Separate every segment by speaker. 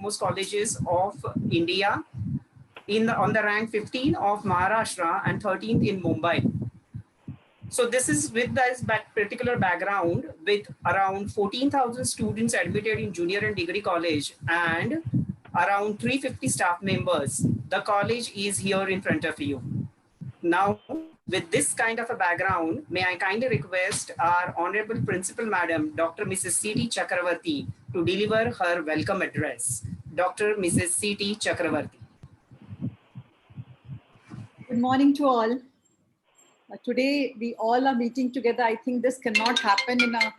Speaker 1: topmost colleges of India, on the rank 15 of Maharashtra and 13th in Mumbai. So this is with this particular background, with around 14,000 students admitted in junior and degree college and around 350 staff members. The college is here in front of you. Now, with this kind of a background, may I kindly request our Honorable Principal Madam, Dr. Mrs. C.T. Chakravarti, to deliver her welcome address. Dr. Mrs. C.T. Chakravarti.
Speaker 2: Good morning to all. Today, we all are meeting together. I think this cannot happen in a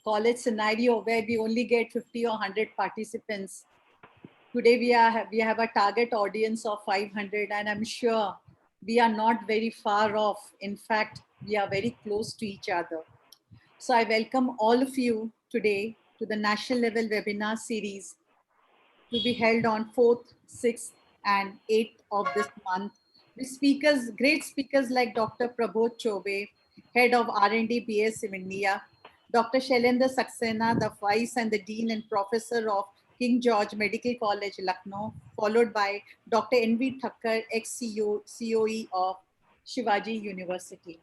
Speaker 2: college scenario where we only get 50 or 100 participants. Today, we have a target audience of 500, and I'm sure we are not very far off. In fact, we are very close to each other. So I welcome all of you today to the national level webinar series to be held on 4th, 6th, and 8th of this month. With speakers, great speakers like Dr. Prabodh Chobe, Head of R&D BS in India, Dr. Shailendra Saxena, the Vice and the Dean and Professor of King George Medical College, Lucknow, followed by Dr. N.V. Thakkar, ex-COE of Shivaji University.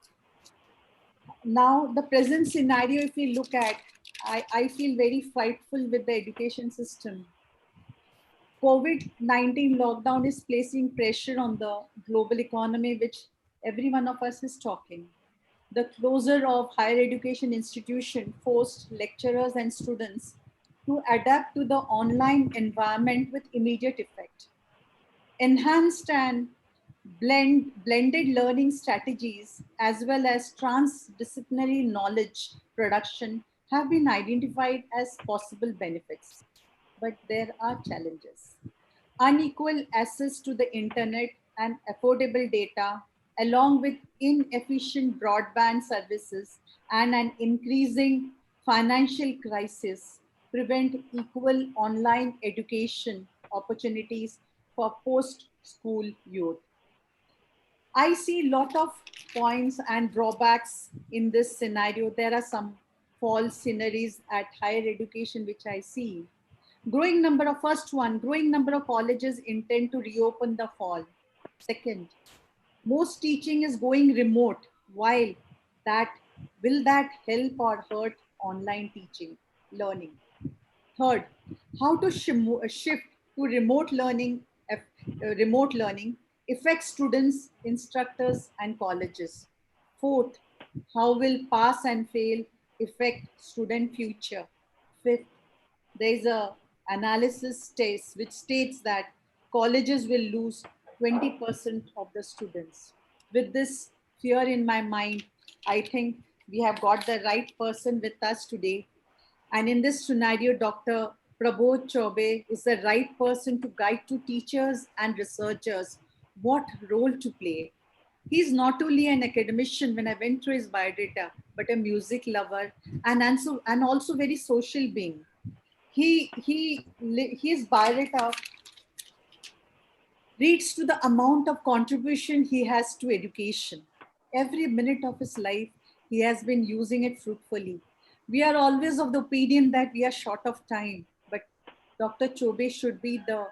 Speaker 2: Now, the present scenario, if we look at, I feel very frightful with the education system. COVID-19 lockdown is placing pressure on the global economy, which every one of us is talking. The closure of higher education institution forced lecturers and students to adapt to the online environment with immediate effect. Enhanced and blended learning strategies as well as transdisciplinary knowledge production have been identified as possible benefits. But there are challenges. Unequal access to the internet and affordable data, along with inefficient broadband services and an increasing financial crisis, prevent equal online education opportunities for post-school youth. I see a lot of points and drawbacks in this scenario. There are some false scenarios at higher education which I see. Growing number of colleges intend to reopen the fall. Second, most teaching is going remote. While will that help or hurt online teaching, learning? Third, how to shift to remote learning affects students, instructors, and colleges. Fourth, how will pass and fail affect student future? Fifth, there is a analysis test which states that colleges will lose 20% of the students. With this fear in my mind, I think we have got the right person with us today. And in this scenario, Dr. Prabodh Chobe is the right person to guide to teachers and researchers what role to play. He's not only an academician when I went through his biodata, but a music lover and also very social being. His biodata reads to the amount of contribution he has to education. Every minute of his life, he has been using it fruitfully. We are always of the opinion that we are short of time, but Dr. Chobe should be the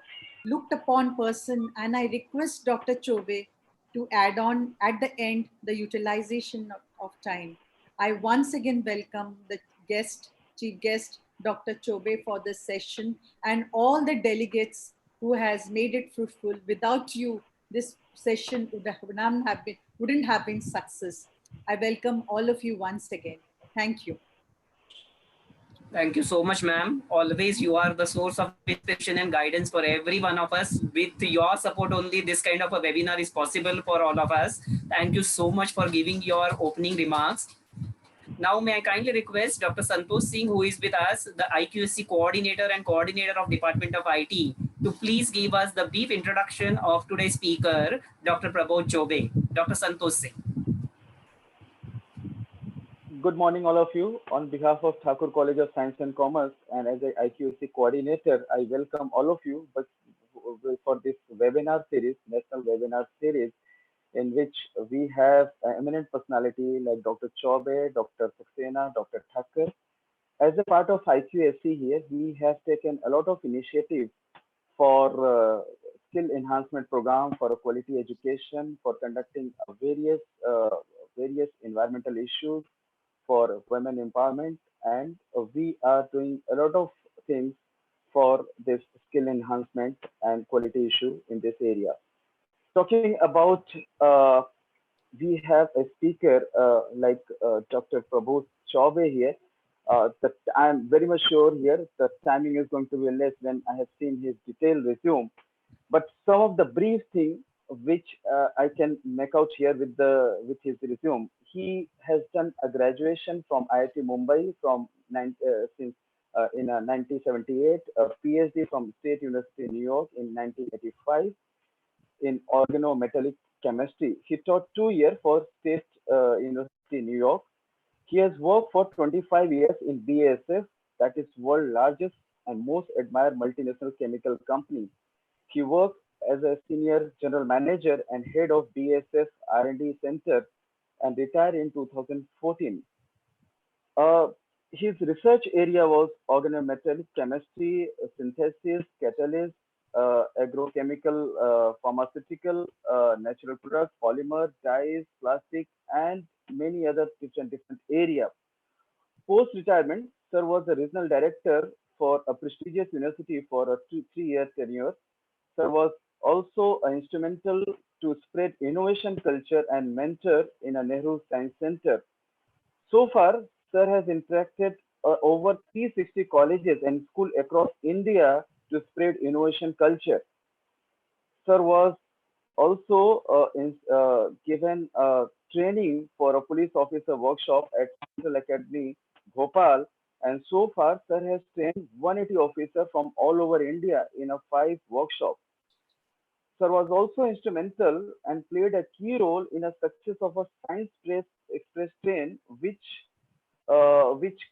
Speaker 2: looked upon person, and I request Dr. Chobe to add on at the end the utilization of time. I once again welcome the chief guest, Dr. Chobe, for this session and all the delegates who has made it fruitful. Without you, this session wouldn't have been success. I welcome all of you once again. Thank you.
Speaker 1: Thank you so much, ma'am. Always you are the source of inspiration and guidance for every one of us. With your support only, this kind of a webinar is possible for all of us. Thank you so much for giving your opening remarks. Now, may I kindly request Dr. Santosh Singh, who is with us, the IQSC coordinator and coordinator of Department of IT, to please give us the brief introduction of today's speaker, Dr. Prabodh Chobe. Dr. Santosh Singh.
Speaker 3: Good morning, all of you. On behalf of Thakur College of Science and Commerce and as a IQC coordinator, I welcome all of you for this webinar series, national webinar series, in which we have an eminent personality like Dr. Chobe, Dr. Saxena, Dr. Thakur, As a part of IQSC here, we have taken a lot of initiatives for skill enhancement program, for a quality education, for conducting various environmental issues, for women empowerment, and we are doing a lot of things for this skill enhancement and quality issue in this area. Talking about, we have a speaker like Dr. Prabhu Chaube here. I'm very much sure here the timing is going to be less when I have seen his detailed resume. But some of the brief thing which I can make out here with his resume, he has done a graduation from IIT Mumbai from since in 1978, a PhD from State University New York in 1985 in organometallic chemistry. He taught 2 years for State University New York. He has worked for 25 years in BASF, that is world largest and most admired multinational chemical company. He worked as a senior general manager and head of BASF R&D Center and retired in 2014. Uh, his research area was organometallic chemistry, synthesis, catalyst, agrochemical, pharmaceutical, natural products, polymer, dyes, plastic, and many other different areas. Post-retirement, Sir was the regional director for a prestigious university for a 3-year tenure. Sir was also instrumental to spread innovation culture and mentor in a Nehru Science Center. So far, Sir has interacted over 360 colleges and schools across India to spread innovation culture. Sir was also given training for a police officer workshop at Central Academy, Bhopal, and so far, Sir has trained 180 officers from all over India in a 5 workshops. Sir was also instrumental and played a key role in a success of a science press express train, which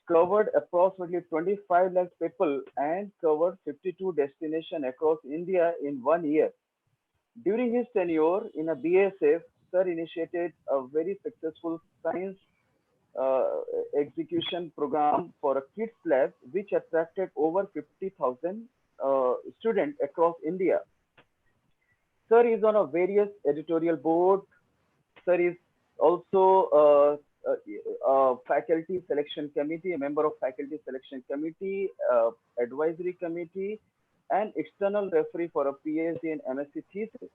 Speaker 3: covered approximately 25 lakh people and covered 52 destinations across India in 1 year. During his tenure in a BSF, Sir initiated a very successful science uh, execution program for a kids lab, which attracted over 50,000 students across India. Sir is on a various editorial board. Sir is also faculty selection committee, a member of faculty selection committee, advisory committee, and external referee for a PhD and MSc thesis.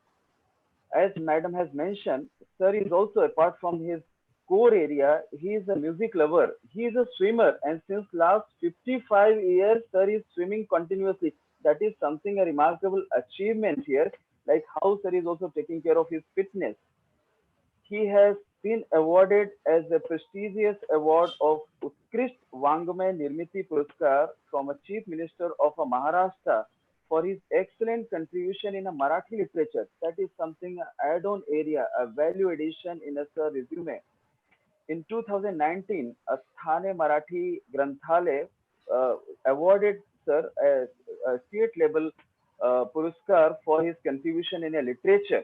Speaker 3: As Madam has mentioned, Sir is also, apart from his core area, he is a music lover. He is a swimmer, and since last 55 years, Sir is swimming continuously. That is something a remarkable achievement here. Like how Sir is also taking care of his fitness. He has been awarded as a prestigious award of Utkrisht Wangmay Nirmiti Puraskar from a Chief Minister of Maharashtra for his excellent contribution in a Marathi literature. That is something add-on area, a value addition in a Sir resume. In 2019, a Thane Marathi Granthalaya uh, awarded Sir a state level Puraskar for his contribution in a literature.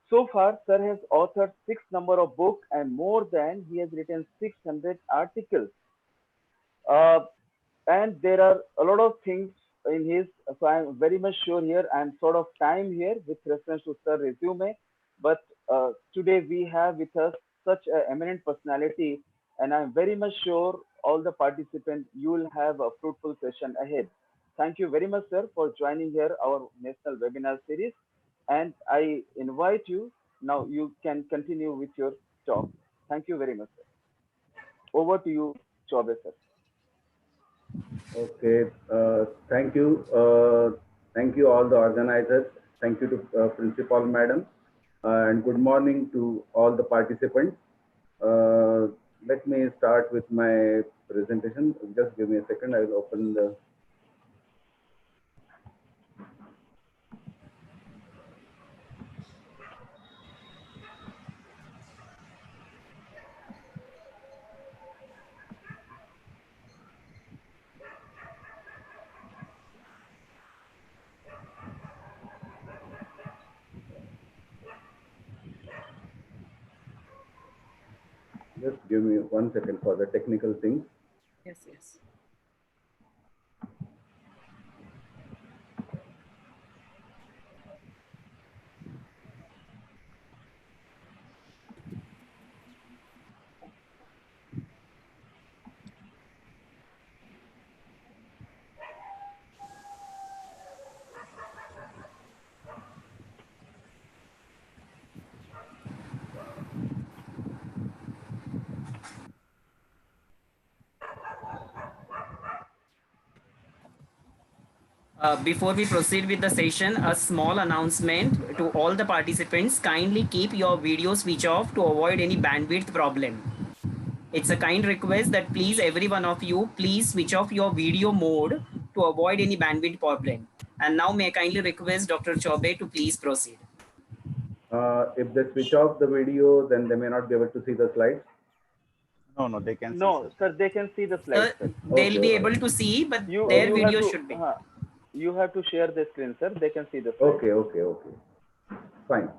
Speaker 3: So far, Sir has authored six number of books and more than he has written 600 articles. Uh, and there are a lot of things in his, so I'm very much sure here, I'm sort of time here with reference to Sir resume. But today we have with us such an eminent personality, and I'm very much sure all the participants, you will have a fruitful session ahead. Thank you very much, sir, for joining here our national webinar series. And I invite you now. You can continue with your talk. Thank you very much, sir. Over to you, Chobe, sir.
Speaker 4: Okay, thank you. Thank you all the organizers. Thank you to Principal Madam. And good morning to all the participants. Uh, Let me start with my presentation. Just give me a second. I will open the. Just give me 1 second for the technical things.
Speaker 2: Yes, yes.
Speaker 1: Before we proceed with the session, a small announcement to all the participants. Kindly keep your video switch off to avoid any bandwidth problem. It's a kind request that please every one of you, please switch off your video mode to avoid any bandwidth problem. And now may I kindly request Dr. Chobe to please proceed.
Speaker 4: If they switch off the video, then they may not be able to see the slides.
Speaker 5: No, they can see,
Speaker 3: No,
Speaker 5: sir.
Speaker 3: sir, they can see the slides, sir.
Speaker 1: They'll be
Speaker 4: Okay,
Speaker 1: able to see, but
Speaker 3: You
Speaker 1: their
Speaker 3: you have
Speaker 1: video
Speaker 3: to
Speaker 1: should be.
Speaker 3: you have to share the screen, sir. They can see the slides.
Speaker 4: okay. Fine.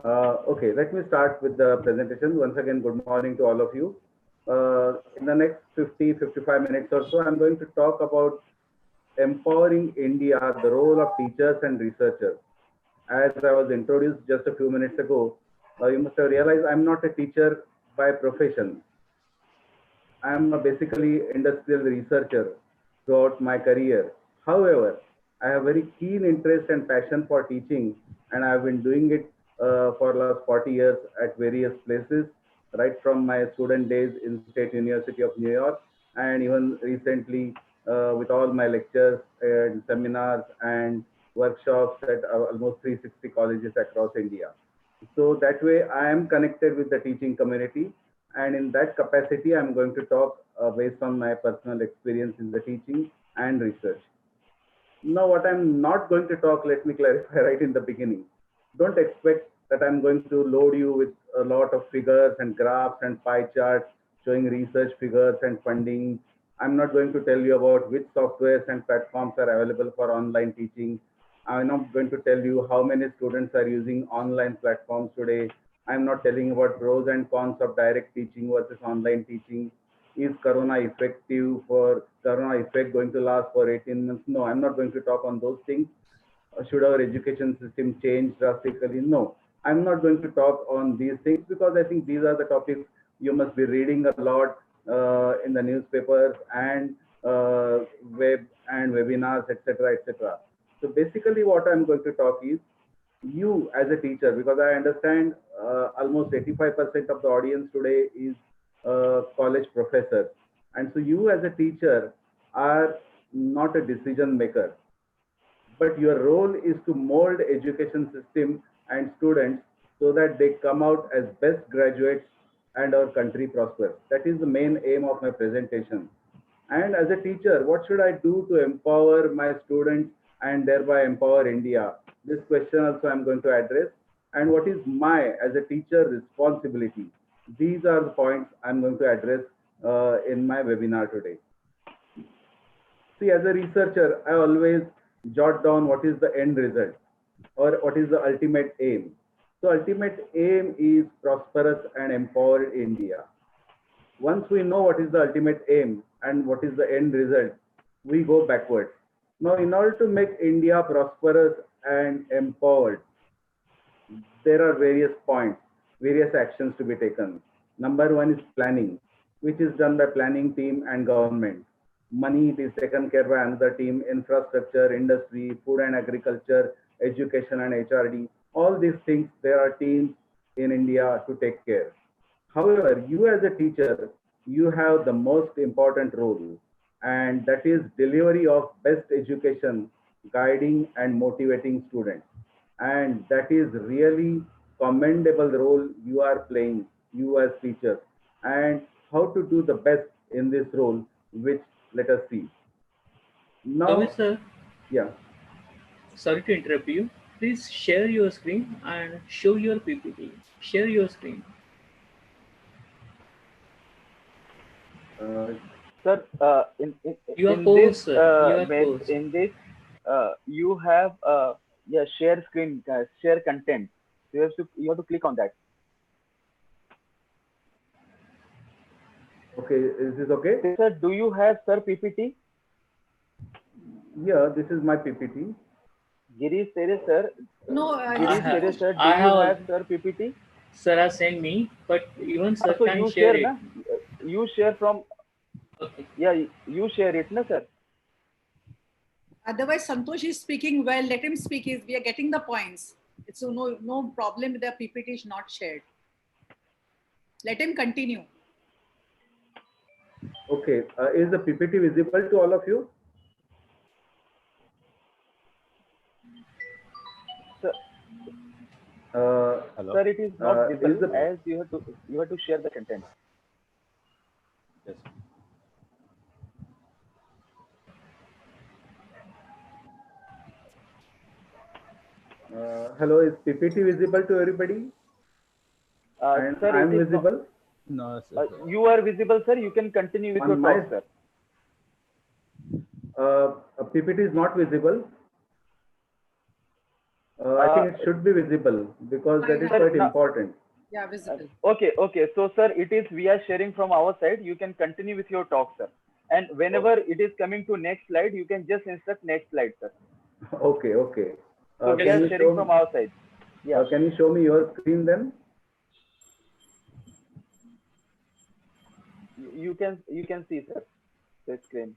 Speaker 4: Okay, let me start with the presentation. Once again, good morning to all of you. In the next 55 minutes or so, I'm going to talk about empowering India, the role of teachers and researchers. As I was introduced just a few minutes ago, you must have realized I'm not a teacher by profession. I'm a basically industrial researcher throughout my career. However, I have very keen interest and passion for teaching, and I've been doing it for last 40 years at various places, right from my student days in State University of New York, and even recently with all my lectures and seminars and workshops at almost 360 colleges across India. So that way I am connected with the teaching community, and in that capacity I'm going to talk based on my personal experience in the teaching and research. Now what I'm not going to talk, let me clarify right in the beginning. Don't expect that I'm going to load you with a lot of figures and graphs and pie charts showing research figures and funding. I'm not going to tell you about which softwares and platforms are available for online teaching. I'm not going to tell you how many students are using online platforms today. I'm not telling about pros and cons of direct teaching versus online teaching. Is Corona effective for Corona effect going to last for 18 months? No, I'm not going to talk on those things. Should our education system change drastically? No, I'm not going to talk on these things because I think these are the topics you must be reading a lot in the newspapers and web and webinars, etc., etc. So basically what I'm going to talk is you as a teacher, because I understand almost 85% of the audience today is college professors. And so you as a teacher are not a decision maker, but your role is to mold education system and students so that they come out as best graduates and our country prospers. That is the main aim of my presentation. And as a teacher, what should I do to empower my students and thereby empower India? This question also I'm going to address. And what is my, as a teacher, responsibility? These are the points I'm going to address in my webinar today. See, as a researcher, I always jot down what is the end result or what is the ultimate aim. So ultimate aim is prosperous and empowered India. Once we know what is the ultimate aim and what is the end result, we go backwards. Now, in order to make India prosperous and empowered, there are various points, various actions to be taken. Number one is planning, which is done by planning team and government. Money it is taken care by another team, infrastructure, industry, food and agriculture, education and HRD. All these things, there are teams in India to take care. However, you as a teacher, you have the most important role, and that is delivery of best education, guiding and motivating students. And that is really commendable role you are playing, you as teachers. And how to do the best in this role, which let us see. Now,
Speaker 6: Thomas, sir,
Speaker 4: yeah.
Speaker 6: sorry to interrupt you. Please share your screen and show your PPT. Share your screen.
Speaker 3: Sir, in
Speaker 6: You are
Speaker 3: in
Speaker 6: pose,
Speaker 3: this
Speaker 6: sir. You are
Speaker 3: mail,
Speaker 6: pose.
Speaker 3: in this you have yeah, share screen, share content. You have to click on that.
Speaker 4: Okay, is this okay?
Speaker 3: Sir, do you have sir PPT?
Speaker 4: Yeah, this is my PPT.
Speaker 3: Girish Tere sir.
Speaker 2: No,
Speaker 3: Girish Tere sir, do
Speaker 6: I
Speaker 3: you
Speaker 6: have-
Speaker 3: have sir PPT?
Speaker 6: Sir has sent me, but even sir
Speaker 3: So
Speaker 6: can
Speaker 3: you
Speaker 6: share
Speaker 3: share,
Speaker 6: it.
Speaker 3: na? You share from,
Speaker 6: Okay.
Speaker 3: yeah, you share it, na sir?
Speaker 2: otherwise, Santosh is speaking well. Let him speak. We are getting the points. It's no problem if the PPT is not shared. Let him continue.
Speaker 4: Okay, is the PPT visible to all of you?
Speaker 3: Sir,
Speaker 5: Hello.
Speaker 3: sir, it is not
Speaker 4: Is
Speaker 3: visible
Speaker 4: the
Speaker 3: as you have to share the content.
Speaker 5: Yes.
Speaker 4: hello? Is PPT visible to everybody? And
Speaker 3: Sir, it
Speaker 4: I'm
Speaker 3: is not.
Speaker 4: visible
Speaker 5: No, sir.
Speaker 3: You are visible, sir. You can continue with your
Speaker 4: on my
Speaker 3: talk, sir.
Speaker 4: PPT is not visible. I
Speaker 3: Uh,
Speaker 4: think it should be visible because that is
Speaker 3: sir,
Speaker 4: quite
Speaker 3: now,
Speaker 4: important.
Speaker 2: Yeah, visible.
Speaker 3: okay. So, sir, it is we are sharing from our side. You can continue with your talk, sir. And whenever it is coming to next slide, you can just instruct next slide, sir.
Speaker 4: Okay, okay.
Speaker 3: So we
Speaker 4: Can
Speaker 3: are
Speaker 4: you
Speaker 3: sharing
Speaker 4: show
Speaker 3: from
Speaker 4: me?
Speaker 3: our side. Yeah.
Speaker 4: Can you show me your screen then?
Speaker 3: You can see, sir, the screen.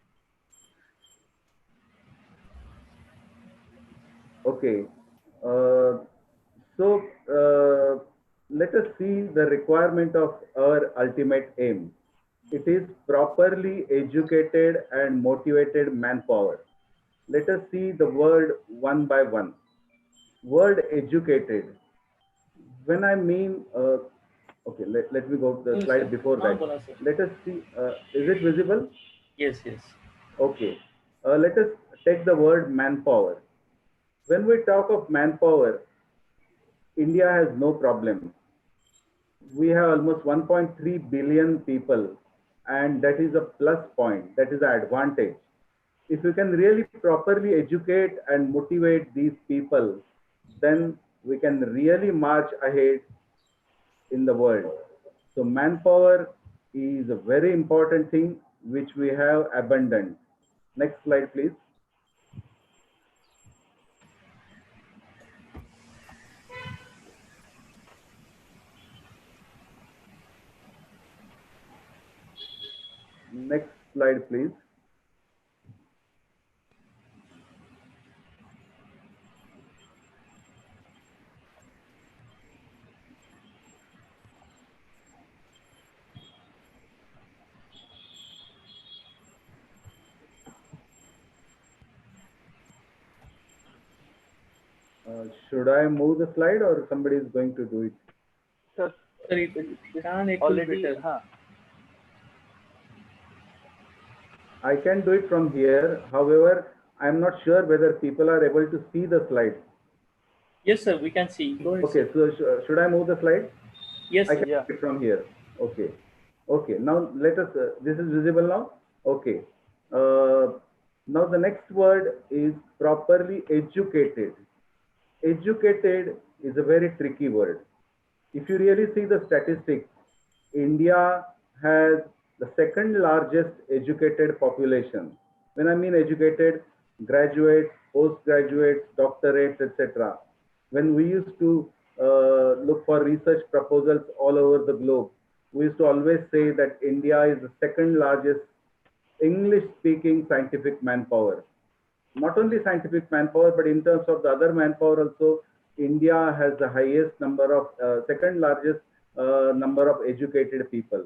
Speaker 4: Okay. Uh, so let us see the requirement of our ultimate aim. It is properly educated and motivated manpower. Let us see the word one by one. Word educated. When I mean, okay, let me go to the
Speaker 6: No, sir.
Speaker 4: slide before
Speaker 6: हाँ
Speaker 4: that.
Speaker 6: बोला sir.
Speaker 4: Let us see, is it visible?
Speaker 6: Yes, yes.
Speaker 4: Okay. Let us take the word manpower. When we talk of manpower, India has no problem. We have almost 1.3 billion people, and that is a plus point, that is an advantage. If you can really properly educate and motivate these people, then we can really march ahead in the world. So manpower is a very important thing which we have abundant. Next slide, please. Next slide, please. Should I move the slide or somebody is going to do it?
Speaker 3: Sir,
Speaker 6: Sir, it
Speaker 3: it's
Speaker 6: can it will
Speaker 3: already.
Speaker 6: better.
Speaker 4: I can do it from here. However, I'm not sure whether people are able to see the slide.
Speaker 6: Yes, sir. We can see. Go ahead,
Speaker 4: Okay,
Speaker 6: sir.
Speaker 4: so should I move the slide?
Speaker 6: Yes,
Speaker 4: I
Speaker 6: sir.
Speaker 4: can
Speaker 3: Yeah.
Speaker 4: do it from here. Okay. Okay, now let us, this is visible now? Okay. Now the next word is properly educated. Educated is a very tricky word. If you really see the statistics, India has the second largest educated population. When I mean educated, graduates, postgraduates, doctorates, etc. When we used to look for research proposals all over the globe, we used to always say that India is the second largest English speaking scientific manpower. Not only scientific manpower, but in terms of the other manpower also, India has the highest number of, second largest number of educated people.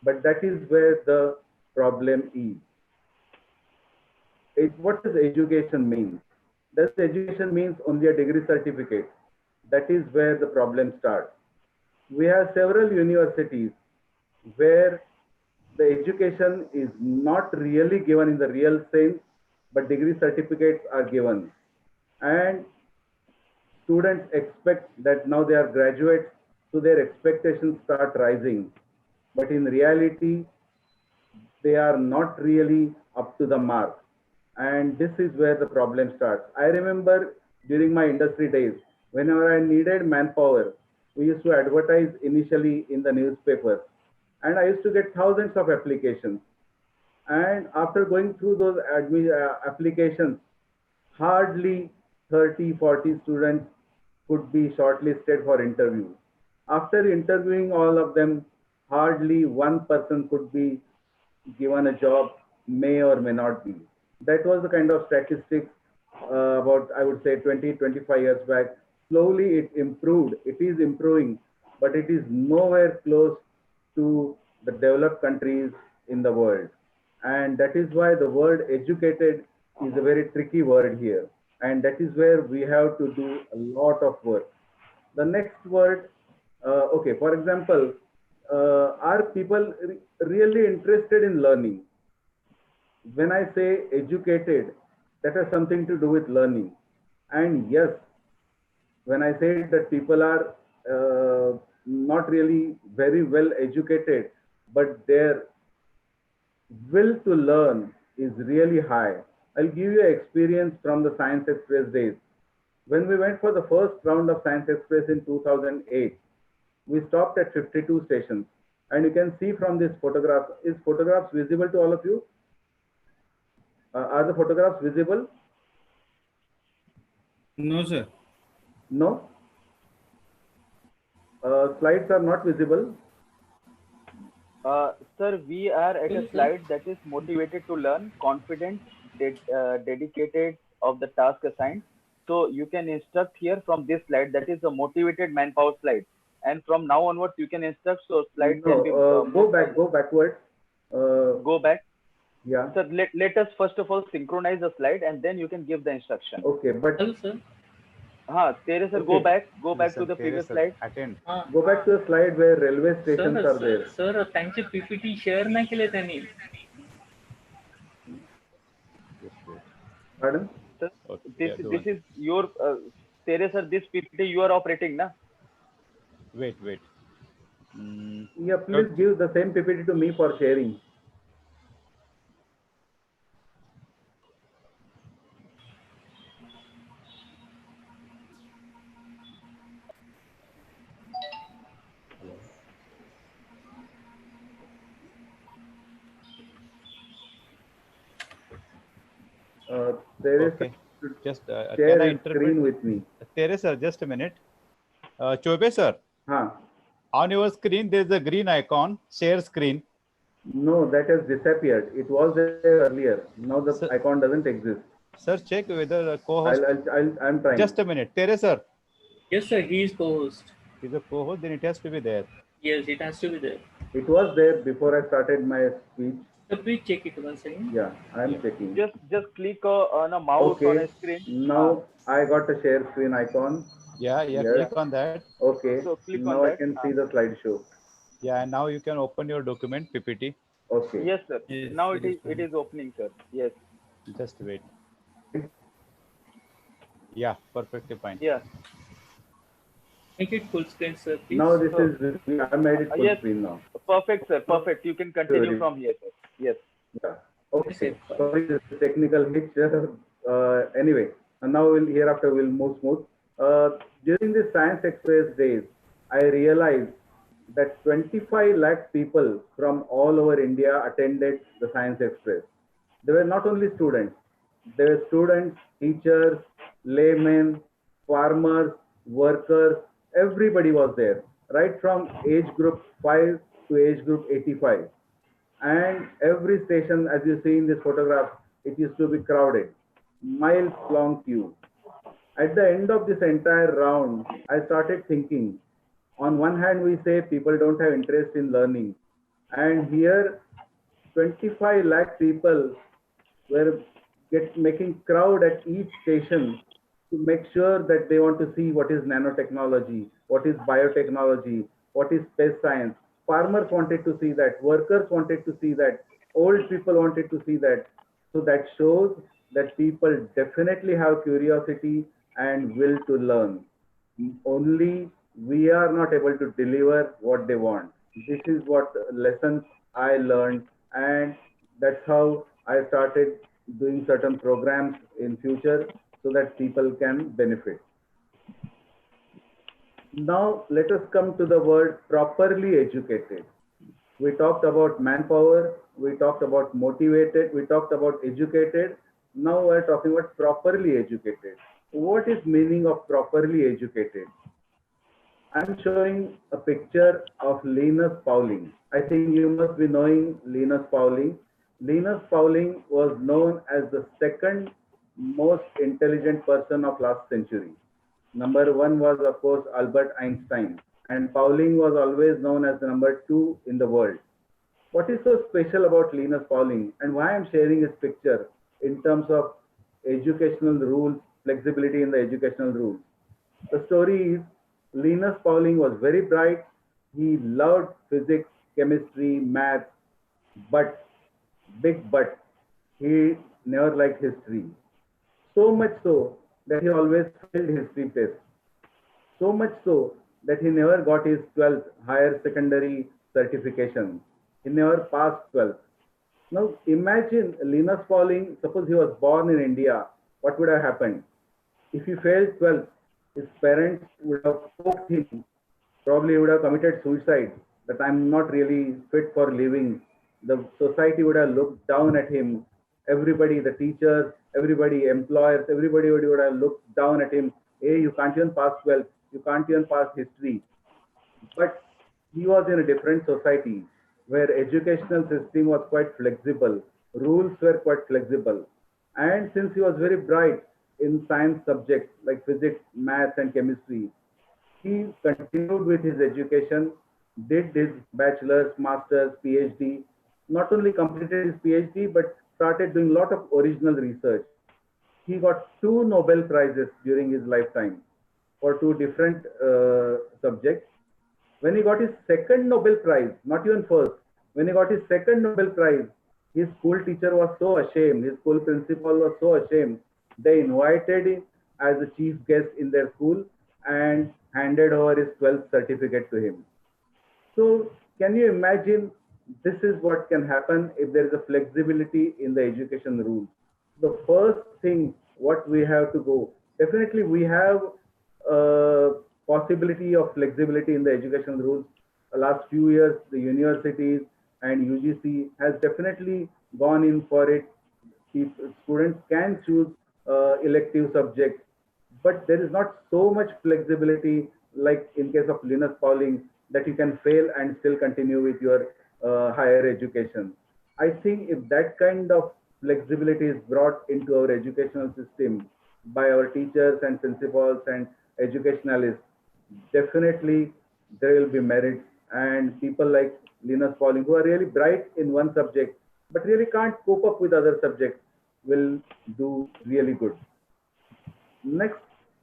Speaker 4: But that is where the problem is. What does education mean? Does education means only a degree certificate? That is where the problem starts. We have several universities where the education is not really given in the real sense, but degree certificates are given. And students expect that now they are graduates, so their expectations start rising. But in reality, they are not really up to the mark. And this is where the problem starts. I remember during my industry days, whenever I needed manpower, we used to advertise initially in the newspapers. And I used to get thousands of applications. And after going through those applications, hardly 30, 40 students could be shortlisted for interview. After interviewing all of them, hardly one person could be given a job, may or may not be. That was the kind of statistics about, I would say, 20, 25 years back. Slowly it improved. It is improving, but it is nowhere close to the developed countries in the world. And that is why the word educated is a very tricky word here. and that is where we have to do a lot of work. The next word, okay, for example, are people really interested in learning? When I say educated, that has something to do with learning. And yes, when I say that people are not really very well educated, but their will to learn is really high. I'll give you an experience from the Science Express days. When we went for the first round of Science Express in 2008, we stopped at 52 stations. And you can see from this photograph, is photographs visible to all of you? Are the photographs visible?
Speaker 5: No, sir.
Speaker 4: No? Slides are not visible.
Speaker 3: Sir, we are at a slide that is motivated to learn, confident, dedicated of the task assigned. So you can instruct here from this slide, that is a motivated manpower slide. And from now onwards, you can instruct, so slide can be
Speaker 4: go backwards.
Speaker 3: Go back.
Speaker 4: Yeah.
Speaker 3: Sir, let us first of all synchronize the slide and then you can give the instruction.
Speaker 4: Okay, but
Speaker 6: Hello, sir.
Speaker 3: Tere sir,
Speaker 4: okay.
Speaker 3: go back to the previous slide.
Speaker 5: Attend.
Speaker 4: Go back to the slide where railway stations are there.
Speaker 6: Sir, त्यांचे PPT share नाही केले त्यांनी.
Speaker 4: Pardon?
Speaker 3: Sir,
Speaker 5: Okay,
Speaker 3: this is your, Tere sir, this PPT you are operating, na?
Speaker 5: Wait.
Speaker 4: Yeah, please give the same PPT to me for sharing. There is
Speaker 5: Okay. Just
Speaker 4: share
Speaker 5: can I
Speaker 4: his screen with me.
Speaker 5: Tere sir, just a minute. Chobe sir,
Speaker 4: Huh.
Speaker 5: on your screen there is a green icon, share screen.
Speaker 4: No, that has disappeared. It was there earlier. Now the icon doesn't exist.
Speaker 5: Sir, check whether a co-host.
Speaker 4: I'm trying.
Speaker 5: Just a minute. Tere sir.
Speaker 6: Yes, sir, he is co-host.
Speaker 5: He's a co-host, then it has to be there.
Speaker 6: Yes, it has to be there.
Speaker 4: It was there before I started my speech.
Speaker 6: So please check it once again.
Speaker 4: Yeah, I'm checking.
Speaker 3: Just click on a mouse on a screen.
Speaker 4: Now I got a share screen icon.
Speaker 5: Yeah,
Speaker 4: Yes.
Speaker 5: click on that.
Speaker 4: Okay.
Speaker 3: So click
Speaker 4: now
Speaker 3: on
Speaker 4: I
Speaker 3: that.
Speaker 4: can see the slideshow.
Speaker 5: Yeah, and now you can open your document PPT.
Speaker 4: Okay.
Speaker 3: Yes, sir.
Speaker 5: Yes,
Speaker 3: Now
Speaker 5: it
Speaker 3: it is opening, sir. Yes.
Speaker 5: Just wait. Yeah, perfectly fine.
Speaker 3: Yeah.
Speaker 6: Make it full screen, sir, please.
Speaker 4: Now this is, I made it full
Speaker 3: yes.
Speaker 4: screen now.
Speaker 3: Perfect, sir. Perfect. You can continue
Speaker 4: Good.
Speaker 3: from here, sir. Yes.
Speaker 4: Yeah. Okay. Sorry, this is technical hitch. Anyway, and now hereafter we'll move smooth. During the Science Express days, I realized that 25 lakh people from all over India attended the Science Express. They were not only students, they were students, teachers, laymen, farmers, workers, everybody was there, right from age group 5 to age group 85. And every station, as you see in this photograph, it used to be crowded, miles long queue. At the end of this entire round, I started thinking, on one hand, we say people don't have interest in learning. And here, 25 lakh people were making crowd at each station to make sure that they want to see what is nanotechnology, what is biotechnology, what is space science. Farmers wanted to see that, workers wanted to see that, old people wanted to see that. So that shows that people definitely have curiosity and will to learn. Only we are not able to deliver what they want. This is what lessons I learned, and that's how I started doing certain programs in future so that people can benefit. Now let us come to the word properly educated. We talked about manpower, we talked about motivated, we talked about educated. Now we're talking about properly educated. What is meaning of properly educated? I'm showing a picture of Linus Pauling. I think you must be knowing Linus Pauling. Linus Pauling was known as the second most intelligent person of last century. Number one was, of course, Albert Einstein, and Pauling was always known as the number 2 in the world. What is so special about Linus Pauling, and why I'm sharing his picture in terms of educational rules flexibility in the educational rules. The story is Linus Pauling was very bright. He loved physics, chemistry, math, but, big but, he never liked history. So much so that he always failed history tests. So much so that he never got his 12th higher secondary certification. He never passed 12th. Now imagine Linus Pauling, suppose he was born in India, what would have happened? If he failed 12th, his parents would have poked him, probably would have committed suicide, that I'm not really fit for living. The society would have looked down at him. Everybody, the teachers, everybody, employers, everybody would have looked down at him. Hey, you can't even pass 12th, you can't even pass history. But he was in a different society where educational system was quite flexible, rules were quite flexible. And since he was very bright in science subjects like physics, maths, and chemistry, he continued with his education, did his bachelor's, master's, PhD, not only completed his PhD, but started doing a lot of original research. He got 2 Nobel Prizes during his lifetime for 2 different subjects. When he got his second Nobel Prize, not even first, when he got his second Nobel Prize, his school teacher was so ashamed, his school principal was so ashamed, they invited him as a chief guest in their school and handed over his 12th certificate to him. So can you imagine, this is what can happen if there is a flexibility in the education rules. The first thing what we have to go, definitely we have possibility of flexibility in the education rules. The last few years, the universities and UGC has definitely gone in for it. Students can choose elective subjects, but there is not so much flexibility like in case of Linus Pauling that you can fail and still continue with your higher education. I think if that kind of flexibility is brought into our educational system by our teachers and principals and educationalists, definitely there will be merits, and people like Linus Pauling who are really bright in one subject but really can't cope up with other subjects will do really good. Next,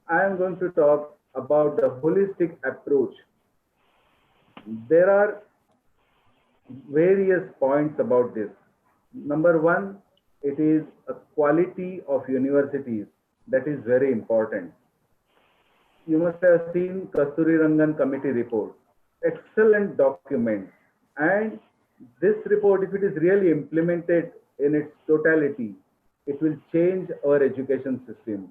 Speaker 4: I am going to talk about the holistic approach. There are various points about this. Number one, it is a quality of universities that is very important. You must have seen Kasturi Rangan committee report. Excellent document. And this report, if it is really implemented in its totality, it will change our education system.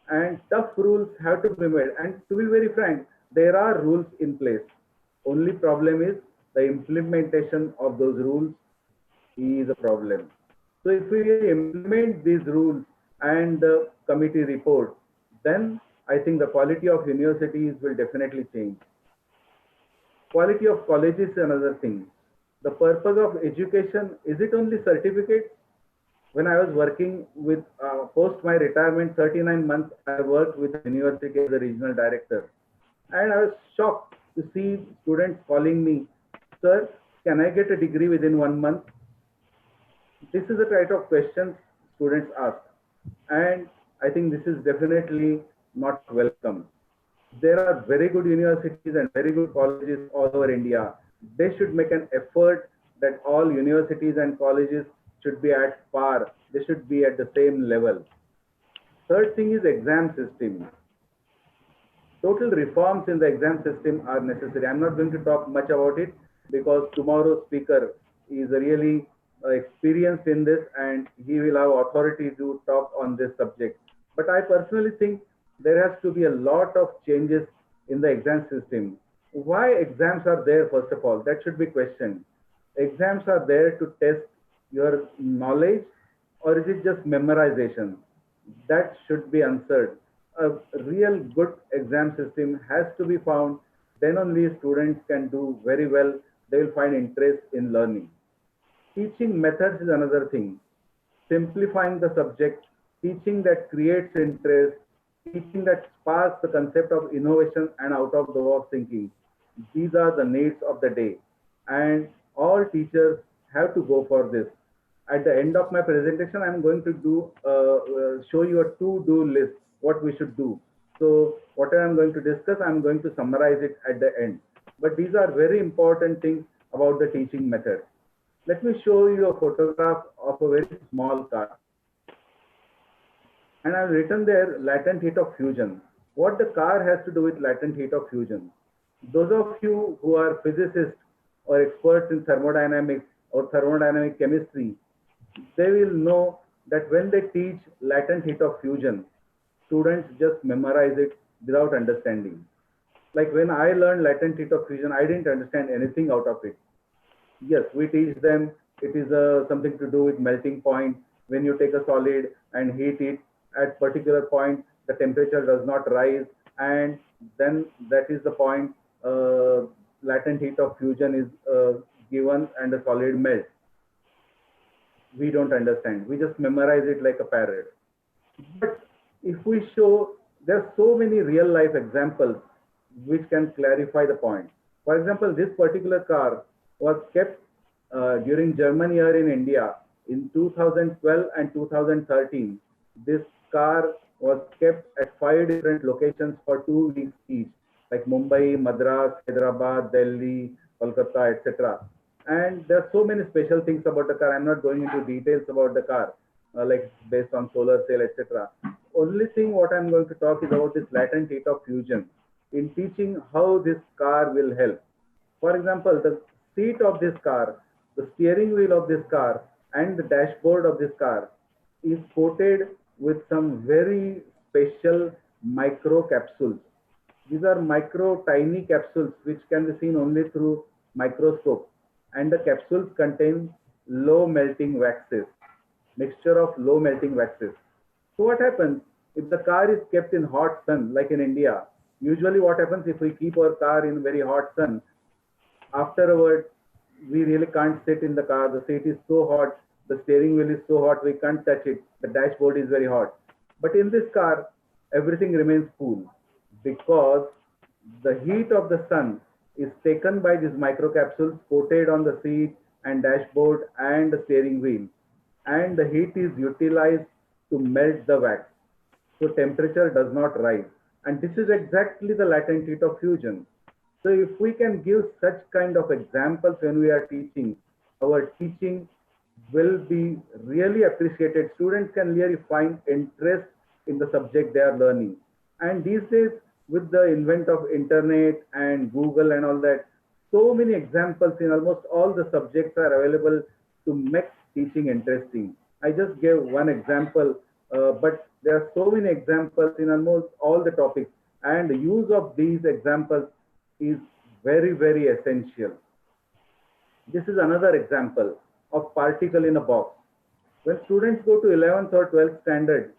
Speaker 4: And tough rules have to be made. And to be very frank, there are rules in place. Only problem is the implementation of those rules is a problem. So if we implement these rules and the committee report, then I think the quality of universities will definitely change. Quality of colleges is another thing. The purpose of education, is it only certificates? When I was working with, post my retirement, 39 months, I worked with a university as a regional director. And I was shocked to see students calling me, sir, can I get a degree within 1 month? This is the type of questions students ask. And I think this is definitely not welcome. There are very good universities and very good colleges all over India. They should make an effort that all universities and colleges should be at par. They should be at the same level. Third thing is exam system. Total reforms in the exam system are necessary. I'm not going to talk much about it because tomorrow's speaker is really experienced in this and he will have authority to talk on this subject. But I personally think there has to be a lot of changes in the exam system. Why exams are there, first of all, that should be questioned. Exams are there to test your knowledge, or is it just memorization? That should be answered. A real good exam system has to be found. Then only students can do very well. They will find interest in learning. Teaching methods is another thing. Simplifying the subject, teaching that creates interest, teaching that sparks the concept of innovation and out of the box thinking. These are the needs of the day. And all teachers have to go for this. At the end of my presentation, I'm going to show you a to-do list what we should do. So what I'm going to discuss, I'm going to summarize it at the end. But these are very important things about the teaching method. Let me show you a photograph of a very small car. And I've written there latent heat of fusion. What the car has to do with latent heat of fusion? Those of you who are physicists or experts in thermodynamics or thermodynamic chemistry, they will know that when they teach latent heat of fusion, students just memorize it without understanding. Like when I learned latent heat of fusion, I didn't understand anything out of it. Yes, we teach them it is something to do with melting point. When you take a solid and heat it at particular point, the temperature does not rise, and then that is the point latent heat of fusion is given and the solid melts. We don't understand. We just memorize it like a parrot. But if we show, there are so many real life examples which can clarify the point. For example, this particular car was kept during German year in India in 2012 and 2013. This car was kept at 5 different locations for 2 weeks each, like Mumbai, Madras, Hyderabad, Delhi, Kolkata, etc. And there are so many special things about the car. I'm not going into details about the car, like based on solar cell, etc. Only thing what I'm going to talk is about this latent heat of fusion in teaching how this car will help. For example, the seat of this car, the steering wheel of this car, and the dashboard of this car is coated with some very special micro capsules. These are micro tiny capsules which can be seen only through microscope, and the capsules contain low melting waxes, mixture of low melting waxes. So what happens if the car is kept in hot sun, like in India? Usually what happens if we keep our car in very hot sun, afterward we really can't sit in the car. The seat is so hot, the steering wheel is so hot, we can't touch it. The dashboard is very hot. But in this car, everything remains cool because the heat of the sun is taken by these microcapsules coated on the seat and dashboard and the steering wheel. And the heat is utilized to melt the wax. So temperature does not rise. And this is exactly the latent heat of fusion. So if we can give such kind of examples when we are teaching, our teaching will be really appreciated. Students can really find interest in the subject they are learning. And these days, with the invent of internet and Google and all that, so many examples in almost all the subjects are available to make teaching interesting. I just gave one example, but there are so many examples in almost all the topics, and the use of these examples is very, very essential. This is another example of particle in a box. When students go to 11th or 12th standard,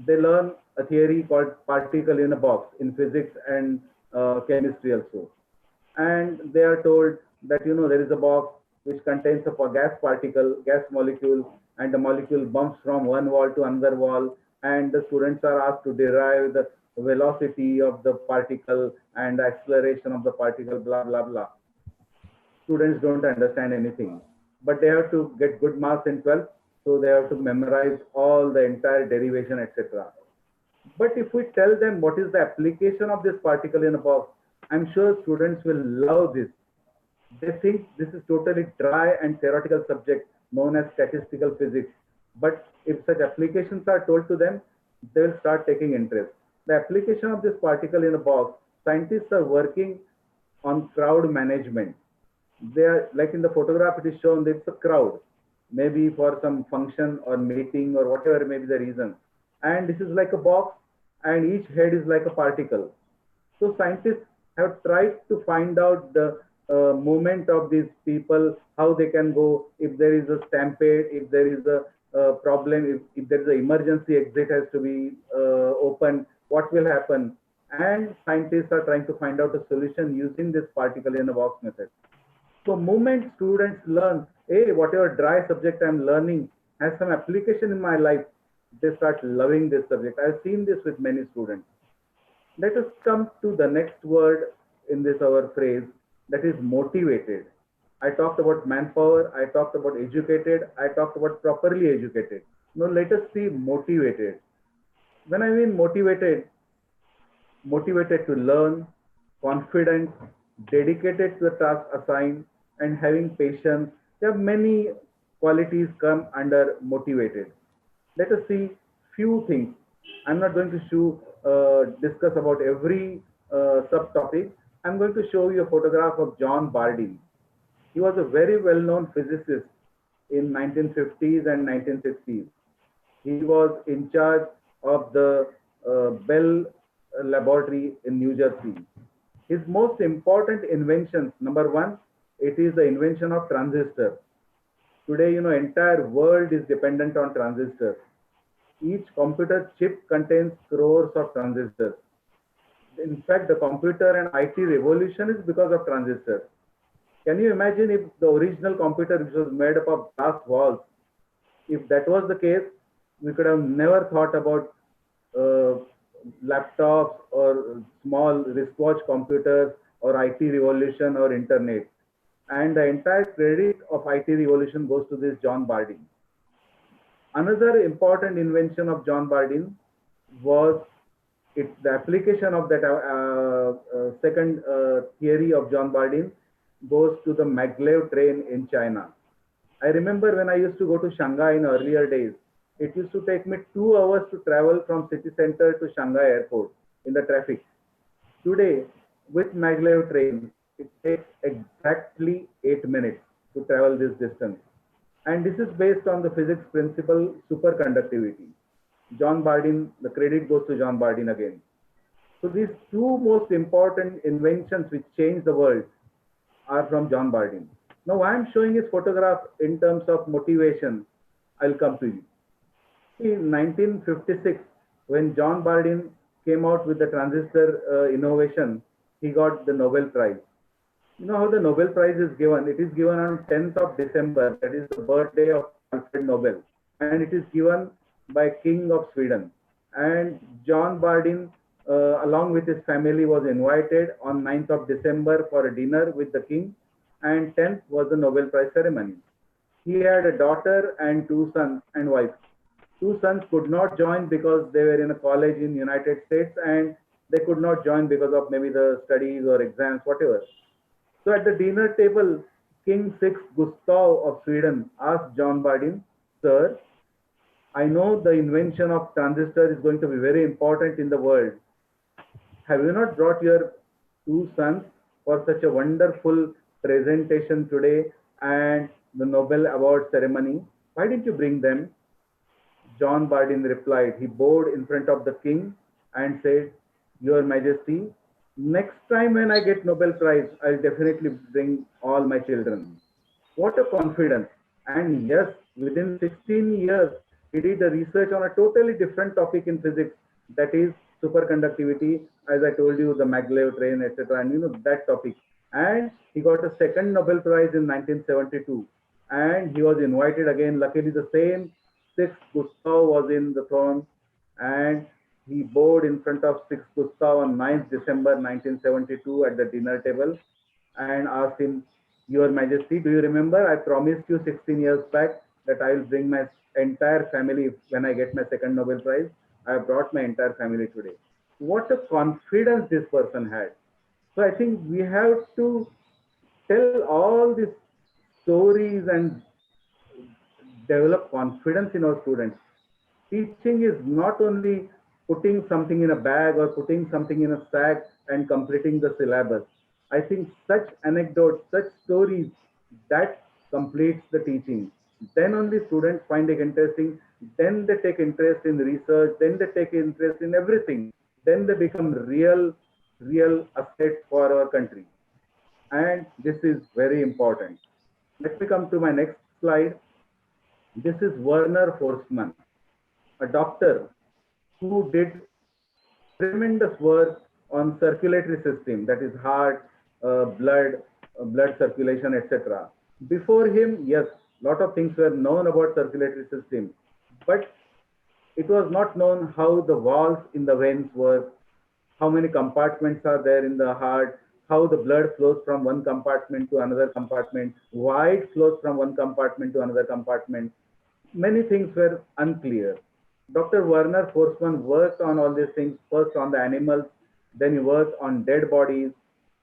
Speaker 4: they learn a theory called particle in a box in physics and chemistry also. And they are told that, you know, there is a box which contains a gas particle, gas molecule, and the molecule bumps from one wall to another wall. And the students are asked to derive the velocity of the particle and the acceleration of the particle, blah, blah, blah. Students don't understand anything, but they have to get good marks in 12th. So they have to memorize all the entire derivation, etc. But if we tell them what is the application of this particle in a box, I'm sure students will love this. They think this is totally dry and theoretical subject known as statistical physics. But if such applications are told to them, they will start taking interest. The application of this particle in a box, scientists are working on crowd management. They are, like in the photograph, it is shown that it's a crowd, maybe for some function or meeting or whatever may be the reason. And this is like a box, and each head is like a particle. So scientists have tried to find out the movement of these people, how they can go, if there is a stampede, if there is a problem, if there is an emergency exit has to be opened, what will happen? And scientists are trying to find out a solution using this particle in a box method. So moment students learn, hey, whatever dry subject I'm learning has some application in my life, they start loving this subject. I've seen this with many students. Let us come to the next word in this our phrase, that is motivated. I talked about manpower, I talked about educated, I talked about properly educated. Now let us see motivated. When I mean motivated, motivated to learn, confident, dedicated to the task assigned, and having patience. There are many qualities come under motivated. Let us see few things. I'm not going to discuss about every subtopic. I'm going to show you a photograph of John Bardeen. He was a very well-known physicist in 1950s and 1960s. He was in charge of the Bell Laboratory in New Jersey. His most important inventions, number one, it is the invention of transistor. Today, entire world is dependent on transistors. Each computer chip contains crores of transistors. In fact, the computer and IT revolution is because of transistors. Can you imagine if the original computer, which was made up of glass walls, if that was the case, we could have never thought about laptops or small wristwatch computers or IT revolution or internet. And the entire credit of IT revolution goes to this John Bardeen. Another important invention of John Bardeen was the application of that second theory of John Bardeen goes to the maglev train in China. I remember when I used to go to Shanghai in earlier days, it used to take me 2 hours to travel from city center to Shanghai airport in the traffic. Today, with maglev train, it takes exactly 8 minutes to travel this distance. And this is based on the physics principle superconductivity. John Bardeen, the credit goes to John Bardeen again. So these two most important inventions which changed the world are from John Bardeen. Now why I'm showing his photograph in terms of motivation, I'll come to you. In 1956, when John Bardeen came out with the transistor innovation, he got the Nobel Prize. You know how the Nobel Prize is given? It is given on 10th of December, that is the birthday of Alfred Nobel. And it is given by King of Sweden. And John Bardeen, along with his family, was invited on 9th of December for a dinner with the king. And 10th was the Nobel Prize ceremony. He had a daughter and 2 sons and wife. 2 sons could not join because they were in a college in United States and they could not join because of maybe the studies or exams, whatever. So at the dinner table, King VI Gustav of Sweden asked John Bardeen, "Sir, I know the invention of transistor is going to be very important in the world. Have you not brought your 2 sons for such a wonderful presentation today and the Nobel Award ceremony? Why didn't you bring them?" John Bardeen replied. He bowed in front of the king and said, "Your Majesty, next time when I get Nobel Prize, I'll definitely bring all my children." What a confidence. And yes, within 16 years, he did a research on a totally different topic in physics, that is superconductivity, as I told you, the maglev train, etc. And that topic. And he got a second Nobel Prize in 1972. And he was invited again. Luckily, the same 6th Gustav was in the throne. And he bowed in front of 6th Gustav on 9th December 1972 at the dinner table and asked him, "Your Majesty, do you remember I promised you 16 years back that I will bring my entire family when I get my second Nobel Prize? I have brought my entire family today." What a confidence this person had. So I think we have to tell all these stories and develop confidence in our students. Teaching is not only putting something in a bag or putting something in a sack and completing the syllabus. I think such anecdotes, such stories, that completes the teaching. Then only students find it interesting. Then they take interest in research. Then they take interest in everything. Then they become real asset for our country. And this is very important. Let me come to my next slide. This is Werner Forstmann, a doctor who did tremendous work on circulatory system, that is heart, blood circulation, etc. Before him, yes, lot of things were known about circulatory system, but it was not known how the valves in the veins work, how many compartments are there in the heart, how the blood flows from one compartment to another compartment, why it flows from one compartment to another compartment. Many things were unclear. Dr. Werner Forsman worked on all these things, first on the animals, then he worked on dead bodies.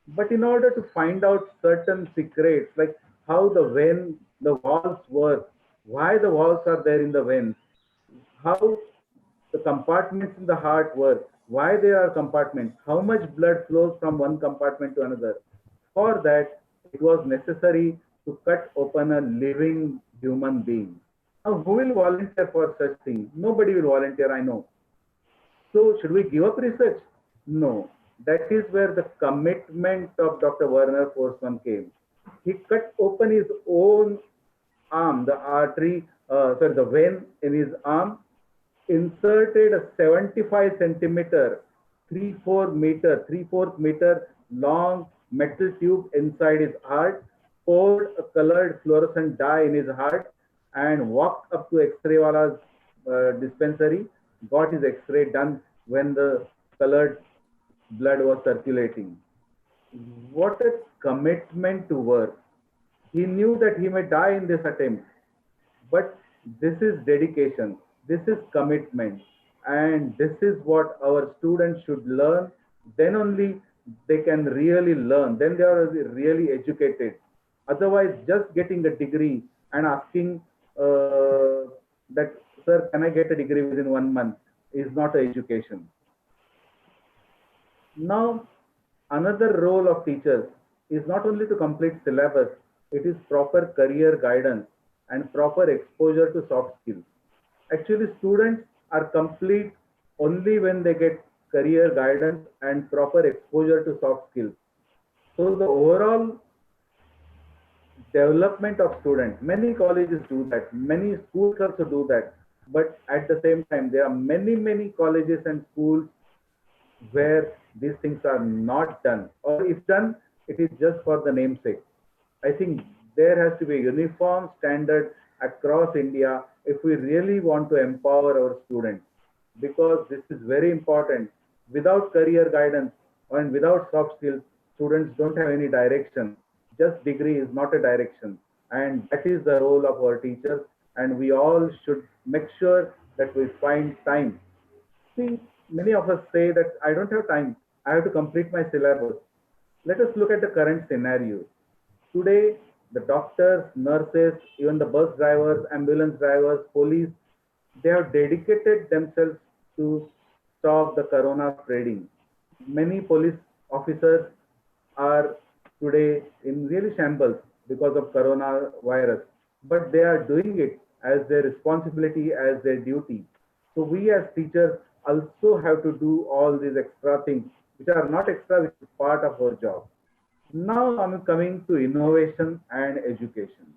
Speaker 4: But in order to find out certain secrets, like how the walls work, why the walls are there in the veins, how the compartments in the heart work, why there are compartments, how much blood flows from one compartment to another. For that, it was necessary to cut open a living human being. Now, who will volunteer for such things? Nobody will volunteer, I know. So, should we give up research? No. That is where the commitment of Dr. Werner Forsman came. He cut open his own arm, the artery, the vein in his arm, inserted a 75 centimeter, 3/4 meter long metal tube inside his heart, poured a colored fluorescent dye in his heart, and walked up to X-ray wala's dispensary, got his X-ray done when the colored blood was circulating. What a commitment to work. He knew that he may die in this attempt, but this is dedication, this is commitment, and this is what our students should learn. Then only they can really learn, then they are really educated. Otherwise, just getting a degree and asking that, sir, can I get a degree within 1 month, is not education. Now, another role of teachers is not only to complete syllabus, it is proper career guidance and proper exposure to soft skills. Actually, students are complete only when they get career guidance and proper exposure to soft skills. So the overall development of students, many colleges do that, many schools also do that, but at the same time, there are many colleges and schools where these things are not done, or if done, it is just for the namesake. I think there has to be a uniform standard across India if we really want to empower our students, because this is very important. Without career guidance and without soft skills, students don't have any direction. Just degree is not a direction, and that is the role of our teachers, and we all should make sure that we find time. See, many of us say that I don't have time, I have to complete my syllabus. Let us look at the current scenario. Today, the doctors, nurses, even the bus drivers, ambulance drivers, police, they have dedicated themselves to stop the corona spreading. Many police officers are today in really shambles because of coronavirus, but they are doing it as their responsibility, as their duty. So we as teachers also have to do all these extra things, which are not extra, which is part of our job. Now I'm coming to innovation and education.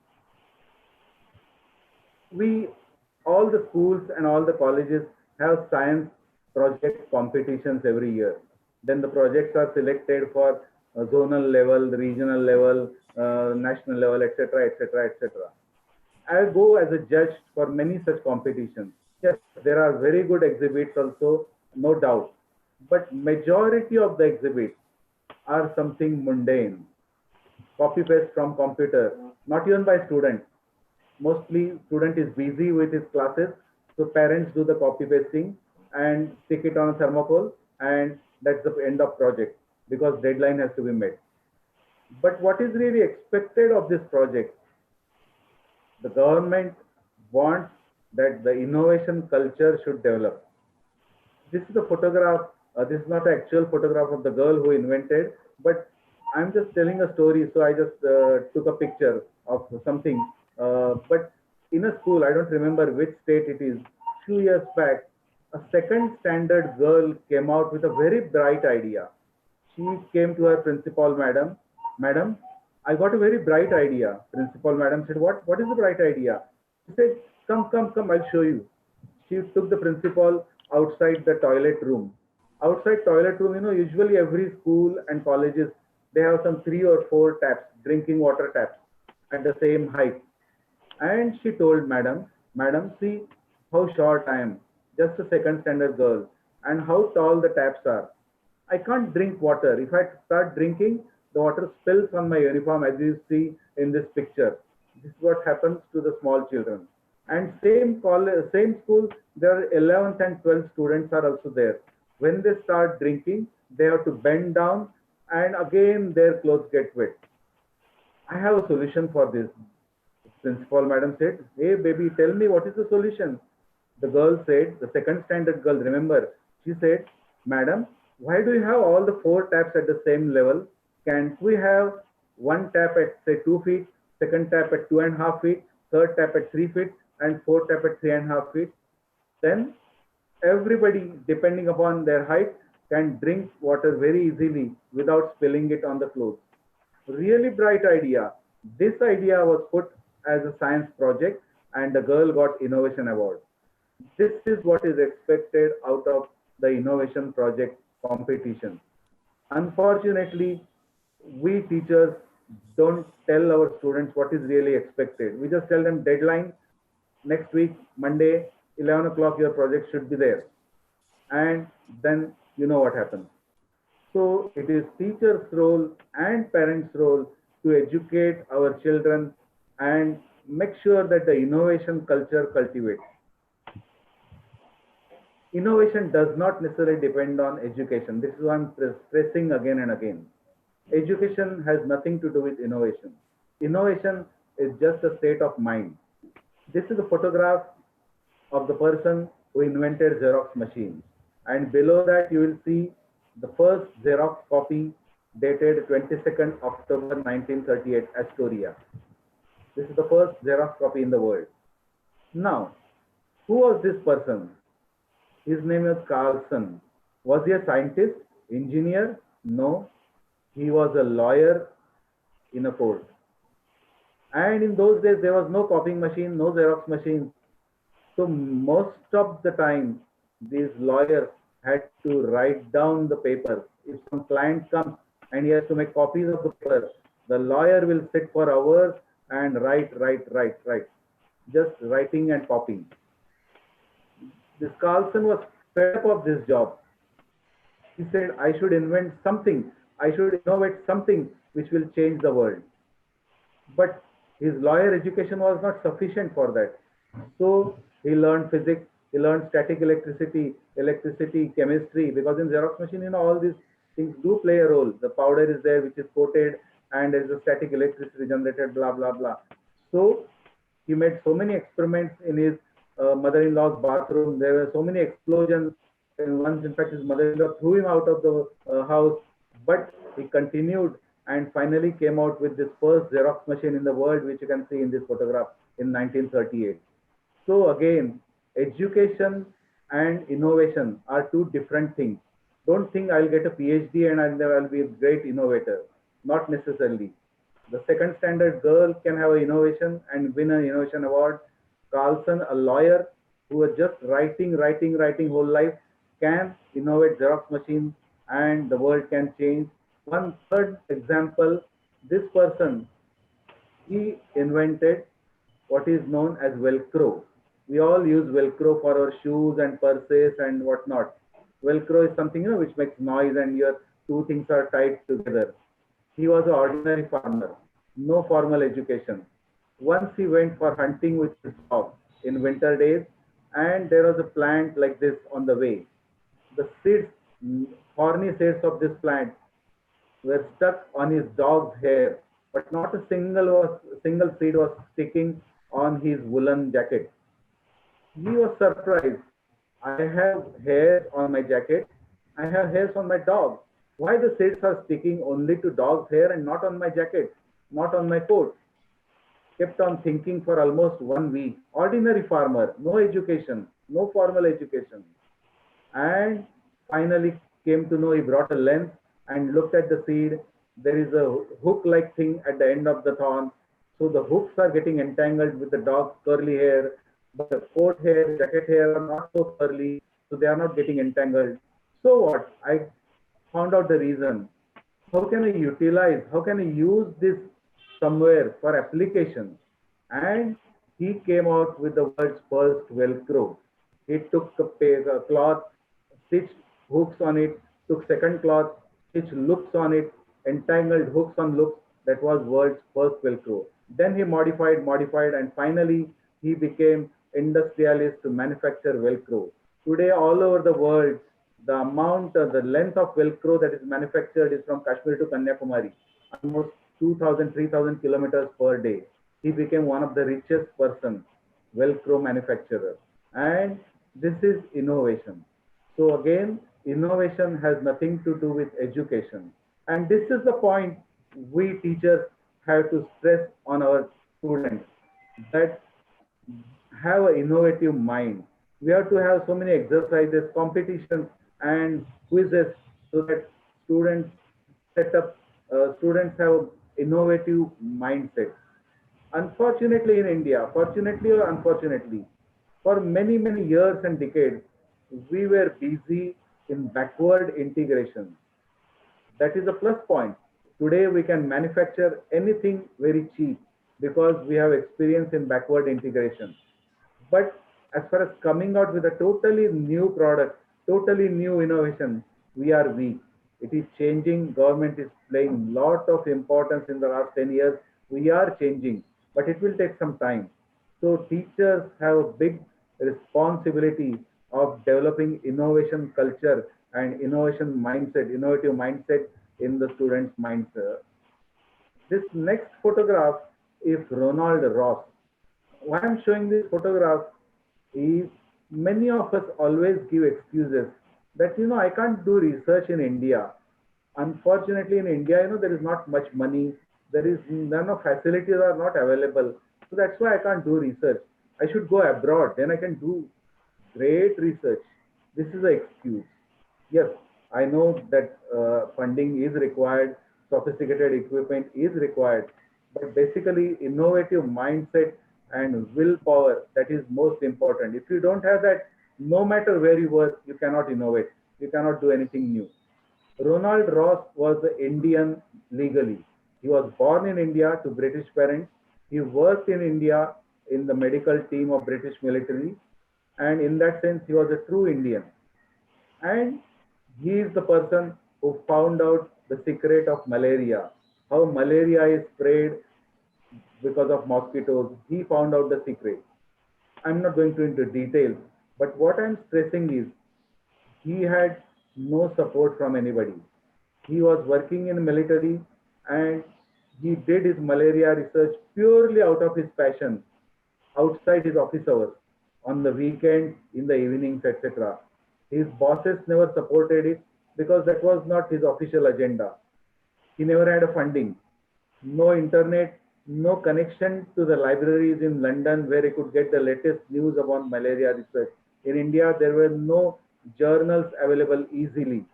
Speaker 4: We, all the schools and all the colleges have science project competitions every year. Then the projects are selected for zonal level, regional level, national level, etc., etc., etc. I go as a judge for many such competitions. Yes, there are very good exhibits also, no doubt. But majority of the exhibits are something mundane. Copy paste from computer, not even by students. Mostly student is busy with his classes, so parents do the copy pasting and stick it on a thermocol, and that's the end of project because deadline has to be met. But what is really expected of this project? The government wants that the innovation culture should develop. This is a photograph. This is not an actual photograph of the girl who invented, but I'm just telling a story. So I just took a picture of something. But in a school, I don't remember which state it is, few years back, a second standard girl came out with a very bright idea. She came to her principal, madam, I got a very bright idea. Principal madam said, what is the bright idea? She said, come, I'll show you. She took the principal outside the toilet room. Outside toilet room, usually every school and colleges, they have some 3 or 4 taps, drinking water taps at the same height. And she told madam, see how short I am, just a second standard girl, and how tall the taps are. I can't drink water. If I start drinking, the water spills on my uniform, as you see in this picture. This is what happens to the small children. And same college, same school, There are 11th and 12th students are also there. When they start drinking, they have to bend down and again their clothes get wet. I have a solution for this. Principal madam said, hey baby, tell me what is the solution? The girl said, the second standard girl, remember, she said, madam, why do you have all the 4 taps at the same level? Can't we have one tap at say 2 feet, second tap at 2.5 feet, third tap at 3 feet, and fourth tap at 3.5 feet? Then everybody, depending upon their height, can drink water very easily without spilling it on the clothes. Really bright idea. This idea was put as a science project and the girl got innovation award. This is what is expected out of the innovation project competition. Unfortunately, we teachers don't tell our students what is really expected. We just tell them deadline, next week, Monday, 11 o'clock, your project should be there. And then you know what happens. So it is teachers' role and parents' role to educate our children and make sure that the innovation culture cultivates. Innovation does not necessarily depend on education. This is what I'm stressing again and again. Education has nothing to do with innovation. Innovation is just a state of mind. This is a photograph of the person who invented Xerox machine. And below that, you will see the first Xerox copy dated 22nd October 1938, Astoria. This is the first Xerox copy in the world. Now, who was this person? His name is Carlson. Was he a scientist, engineer? No, he was a lawyer in a court. And in those days, there was no copying machine, no Xerox machine. So most of the time, these lawyers had to write down the paper. If some client comes and he has to make copies of the paper, the lawyer will sit for hours and write, just writing and copying. This Carlson was fed up of this job. He said, I should invent something. I should innovate something which will change the world. But his lawyer education was not sufficient for that. So he learned physics, he learned static electricity, chemistry, because in Xerox machine, you know, all these things do play a role. The powder is there, which is coated, and there is a static electricity generated, blah, blah, blah. So he made so many experiments in his mother-in-law's bathroom. There were so many explosions. And once, in fact, his mother-in-law threw him out of the house, but he continued and finally came out with this first Xerox machine in the world, which you can see in this photograph in 1938. So again, education and innovation are two different things. Don't think I'll get a PhD and I'll be a great innovator. Not necessarily. The second standard girl can have an innovation and win an innovation award. Carlson, a lawyer who was just writing whole life, can innovate Xerox machine and the world can change. One third example, this person, he invented what is known as Velcro. We all use Velcro for our shoes and purses and whatnot. Velcro is something, you know, which makes noise and your two things are tied together. He was an ordinary farmer, no formal education. Once he went for hunting with his dog in winter days, and there was a plant like this on the way. The seeds, thorny seeds of this plant were stuck on his dog's hair, but not a single seed was sticking on his woolen jacket. He was surprised. I have hairs on my jacket. I have hairs on my dog. Why the seeds are sticking only to dog's hair and not on my jacket, not on my coat? Kept on thinking for almost 1 week. Ordinary farmer, no education, no formal education. And finally came to know, he brought a lens and looked at the seed. There is a hook-like thing at the end of the thorn. So the hooks are getting entangled with the dog's curly hair, but the coat hair, jacket hair are not so curly, so they are not getting entangled. So what? I found out the reason. How can I utilize, how can I use this somewhere for application? And he came out with the world's first Velcro. He took a cloth, stitched hooks on it, took second cloth, stitched loops on it, entangled hooks on loops. That was world's first Velcro. Then he modified, and finally he became industrialists to manufacture Velcro. Today, all over the world, the amount, the length of Velcro that is manufactured is from Kashmir to Kanyakumari, almost 2,000, 3,000 kilometers per day. He became one of the richest person, Velcro manufacturer. And this is innovation. So again, innovation has nothing to do with education. And this is the point we teachers have to stress on our students, that have an innovative mind. We have to have so many exercises, competitions, and quizzes so that students set up, students have innovative mindset. Unfortunately, in India, fortunately or unfortunately, for many, many years and decades, we were busy in backward integration. That is a plus point. Today, we can manufacture anything very cheap because we have experience in backward integration. But as far as coming out with a totally new product, totally new innovation, we are weak. It is changing. Government is playing lot of importance in the last 10 years. We are changing, but it will take some time. So teachers have a big responsibility of developing innovation culture and innovation mindset, innovative mindset in the students' minds. This next photograph is Ronald Ross. Why I'm showing this photograph is many of us always give excuses that, I can't do research in India. Unfortunately, in India, there is not much money. There is none of facilities are not available. So that's why I can't do research. I should go abroad, then I can do great research. This is an excuse. Yes, I know that funding is required, sophisticated equipment is required, but basically innovative mindset and willpower, that is most important. If you don't have that, no matter where you work, you cannot innovate. You cannot do anything new. Ronald Ross was an Indian legally. He was born in India to British parents. He worked in India in the medical team of British military. And in that sense, he was a true Indian. And he is the person who found out the secret of malaria, how malaria is spread because of mosquitoes. He found out the secret. I'm not going into details, but what I'm stressing is he had no support from anybody. He was working in military and he did his malaria research purely out of his passion, outside his office hours, on the weekend, in the evenings, etc. His bosses never supported it because that was not his official agenda. He never had a funding, no internet, no connection to the libraries in London where he could get the latest news about malaria research. In India, there were no journals available easily.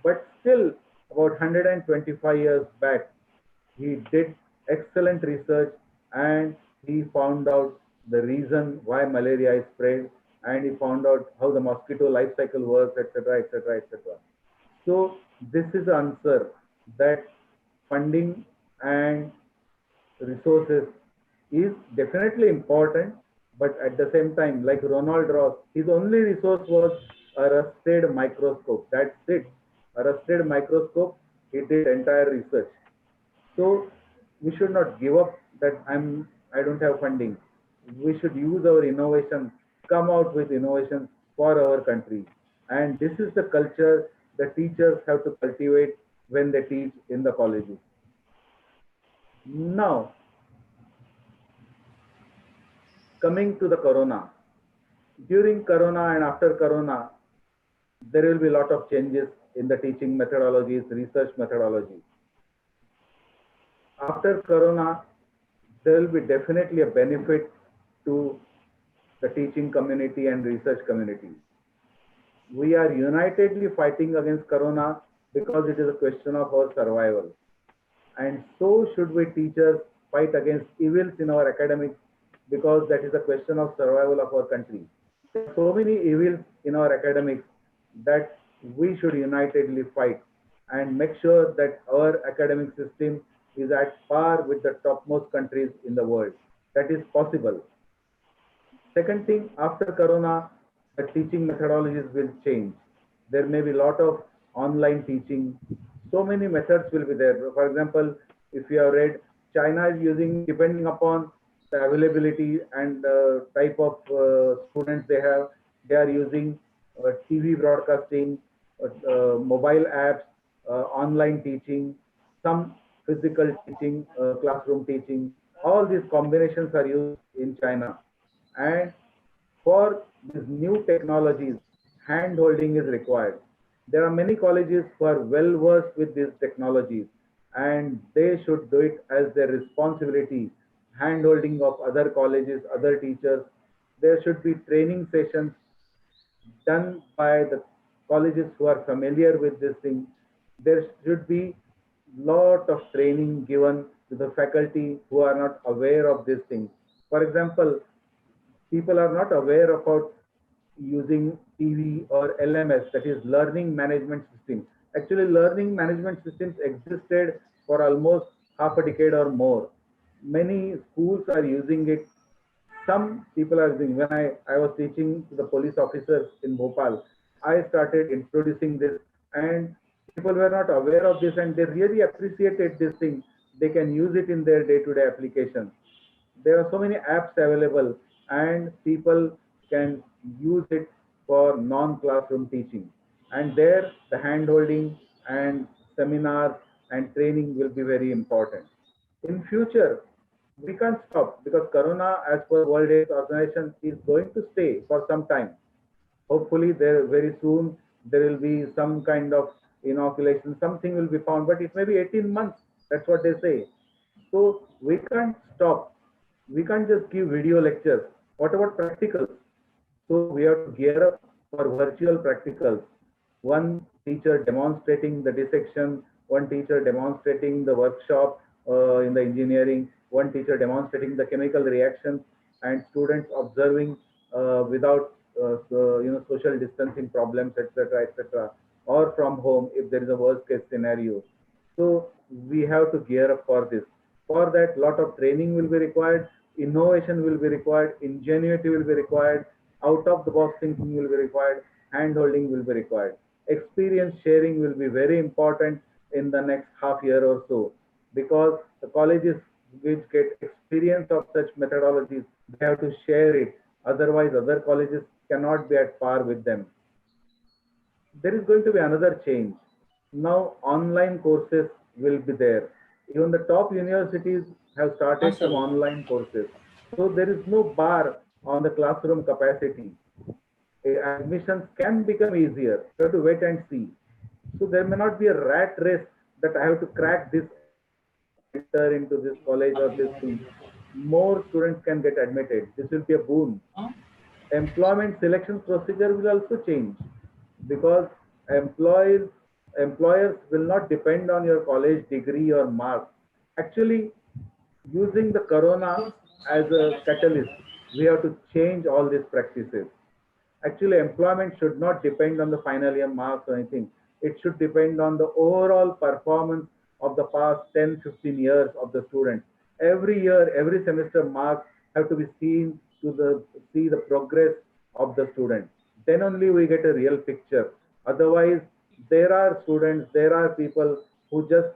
Speaker 4: But still, about 125 years back, he did excellent research and he found out the reason why malaria is spread, and he found out how the mosquito life cycle works, etc., etc., etc. So this is the answer, that funding and resources is definitely important, but at the same time, like Ronald Ross, his only resource was a rusted microscope. That's it. A rusted microscope, he did entire research. So we should not give up that I don't have funding. We should use our innovation, come out with innovation for our country. And this is the culture the teachers have to cultivate when they teach in the colleges. Now, coming to the corona. During corona and after corona, there will be a lot of changes in the teaching methodologies, research methodologies. After corona, there will be definitely a benefit to the teaching community and research community. We are unitedly fighting against corona because it is a question of our survival. And so should we teachers fight against evils in our academics, because that is a question of survival of our country. There are so many evils in our academics that we should unitedly fight and make sure that our academic system is at par with the topmost countries in the world. That is possible. Second thing, after corona, the teaching methodologies will change. There may be a lot of online teaching. So many methods will be there. For example, if you have read, China is using, depending upon the the availability and type of students they have. They are using TV broadcasting, mobile apps, online teaching, some physical teaching, classroom teaching. All these combinations are used in China. And for these new technologies, hand holding is required. There are many colleges who are well versed with these technologies, and they should do it as their responsibility. Hand holding of other colleges, other teachers. There should be training sessions done by the colleges who are familiar with this thing. There should be lot of training given to the faculty who are not aware of this thing. For example, people are not aware about using TV or LMS, that is learning management system. Actually, learning management systems existed for almost half a decade or more. Many schools are using it. Some people are using. When I was teaching to the police officers in Bhopal, I started introducing this, and people were not aware of this, and they really appreciated this thing. They can use it in their day-to-day applications. There are so many apps available, and people can use it for non-classroom teaching. And there, the hand holding and seminars and training will be very important. In future, we can't stop because Corona, as per World Health Organization, is going to stay for some time. Hopefully, there very soon there will be some kind of inoculation, something will be found, but it may be 18 months. That's what they say. So we can't stop. We can't just give video lectures. What about practicals? So we have to gear up for virtual practicals. One teacher demonstrating the dissection, one teacher demonstrating the workshop in the engineering, one teacher demonstrating the chemical reactions, and students observing without social distancing problems, etc., etc., or from home if there is a worst case scenario. So we have to gear up for this. For that, lot of training will be required, innovation will be required, ingenuity will be required, out of the box thinking will be required, hand holding will be required. Experience sharing will be very important in the next half year or so, because the colleges which get experience of such methodologies, they have to share it. Otherwise, other colleges cannot be at par with them. There is going to be another change. Now, online courses will be there. Even the top universities have started some online courses. So there is no bar on the classroom capacity. Admissions can become easier. You have to wait and see. So there may not be a rat race that I have to crack this enter into this college or this thing. More students can get admitted. This will be a boon. Employment selection procedure will also change, because employers will not depend on your college degree or marks. Actually, using the corona as a catalyst, we have to change all these practices. Actually, employment should not depend on the final year marks or anything. It should depend on the overall performance of the past 10-15 years of the student. Every year, every semester marks have to be seen to see the progress of the student. Then only we get a real picture. Otherwise, there are students, there are people who just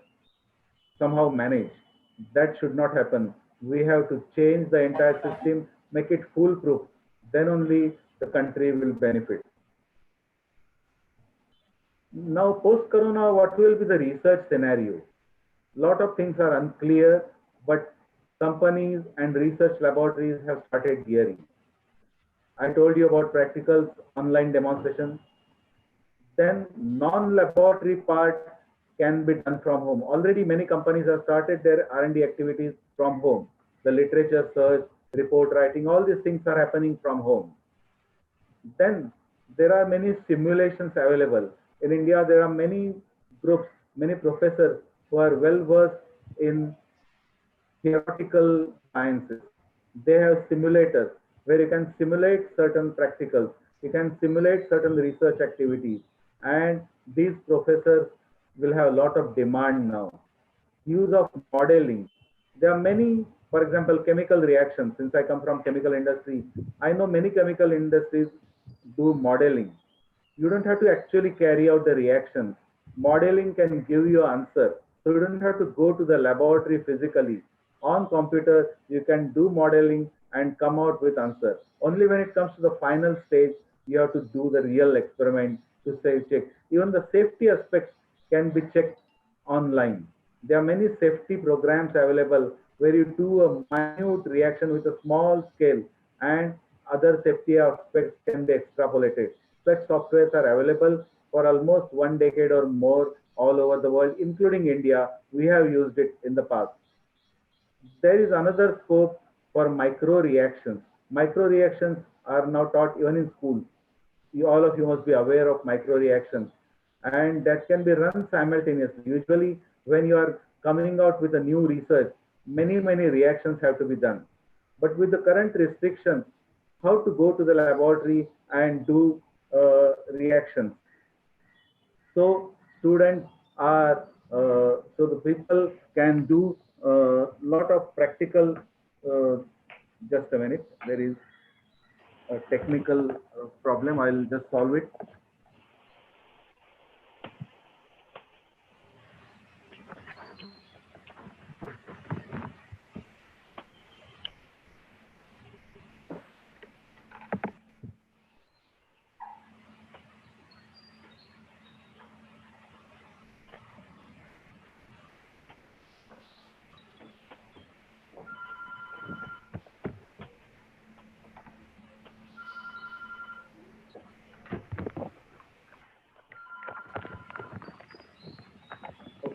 Speaker 4: somehow manage. That should not happen. We have to change the entire system, make it foolproof. Then only the country will benefit. Now, post-corona, what will be the research scenario? Lot of things are unclear, but companies and research laboratories have started gearing. I told you about practicals, online demonstrations. Then non-laboratory part can be done from home. Already many companies have started their R&D activities from home. The literature search, report writing, all these things are happening from home. Then there are many simulations available. In India, there are many groups, many professors who are well versed in theoretical sciences. They have simulators where you can simulate certain practicals, you can simulate certain research activities, and these professors will have a lot of demand now. Use of modeling. There are many, for example, chemical reactions. Since I come from chemical industry, I know many chemical industries do modeling. You don't have to actually carry out the reactions. Modeling can give you an answer. So you don't have to go to the laboratory physically. On computer, you can do modeling and come out with answer. Only when it comes to the final stage, you have to do the real experiment to say check. Even the safety aspects can be checked online. There are many safety programs available where you do a minute reaction with a small scale and other safety aspects can be extrapolated. Such softwares are available for almost 1 decade or more all over the world, including India. We have used it in the past. There is another scope for micro reactions. Micro reactions are now taught even in school. All of you must be aware of micro reactions, and that can be run simultaneously. Usually, when you are coming out with a new research, many reactions have to be done. But with the current restrictions, how to go to the laboratory and do reactions. So students are, so the people can do a lot of practical, uh, just a minute, there is a technical problem, I'll just solve it.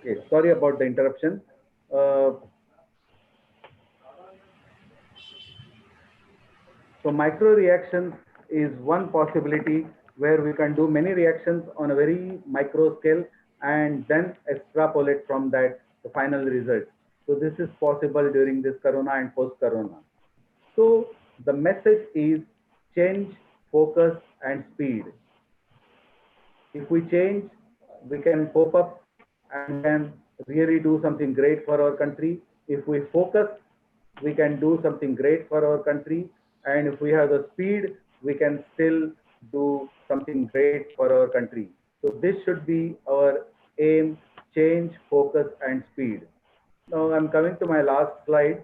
Speaker 4: Okay, sorry about the interruption. Uh, so micro reactions is one possibility where we can do many reactions on a very micro scale and then extrapolate from that the final result. So this is possible during this corona and post-corona. So the message is change, focus, and speed. If we change, we can pop up and can really do something great for our country. If we focus, we can do something great for our country. And if we have the speed, we can still do something great for our country. So this should be our aim, change, focus, and speed. Now I'm coming to my last slide.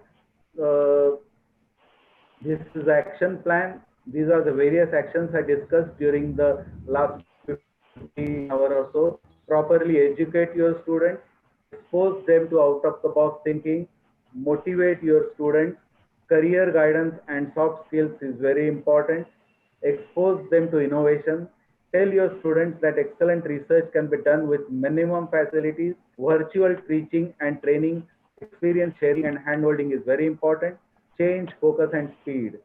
Speaker 4: Uh, this is the action plan. These are the various actions I discussed during the last 15 hour or so. Properly educate your students, expose them to out of the box thinking, motivate your students. Career guidance and soft skills is very important. Expose them to innovation. Tell your students that excellent research can be done with minimum facilities. Virtual teaching and training, experience sharing and handholding is very important. Change, focus, and speed.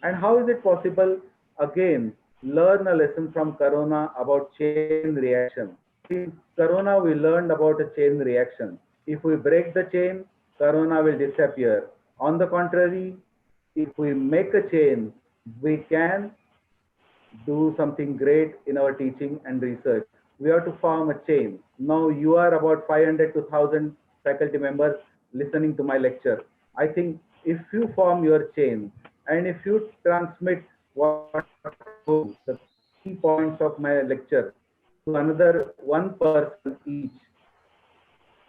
Speaker 4: And how is it possible? Again, learn a lesson from Corona about chain reaction. In Corona, we learned about a chain reaction. If we break the chain, Corona will disappear. On the contrary, if we make a chain, we can do something great in our teaching and research. We have to form a chain. Now you are about 500 to 1000 faculty members listening to my lecture. I think if you form your chain and if you transmit what the key points of my lecture to another one person each,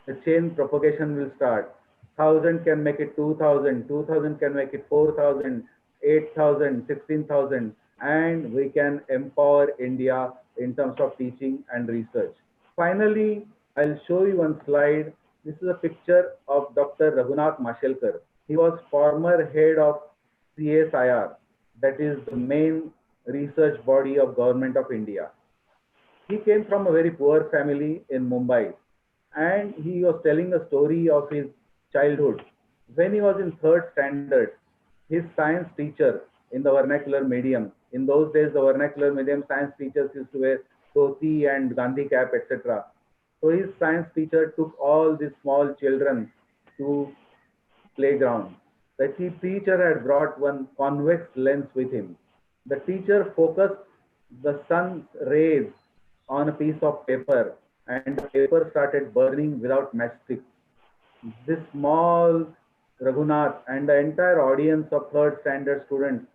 Speaker 4: the chain propagation will start. 1000 can make it 2000, 2000 can make it 4000, 8000, 16,000, and we can empower India in terms of teaching and research. Finally, I'll show you one slide. This is a picture of Dr. Raghunath Mashelkar. He was former head of CSIR, that is the main research body of Government of India. He came from a very poor family in Mumbai, and he was telling a story of his childhood. When he was in third standard, his science teacher in the vernacular medium, in those days the vernacular medium science teachers used to wear dhoti and Gandhi cap, etc. So his science teacher took all these small children to playground. The teacher had brought one convex lens with him. The teacher focused the sun's rays on a piece of paper, and the paper started burning without matchsticks. This small Raghunath and the entire audience of third standard students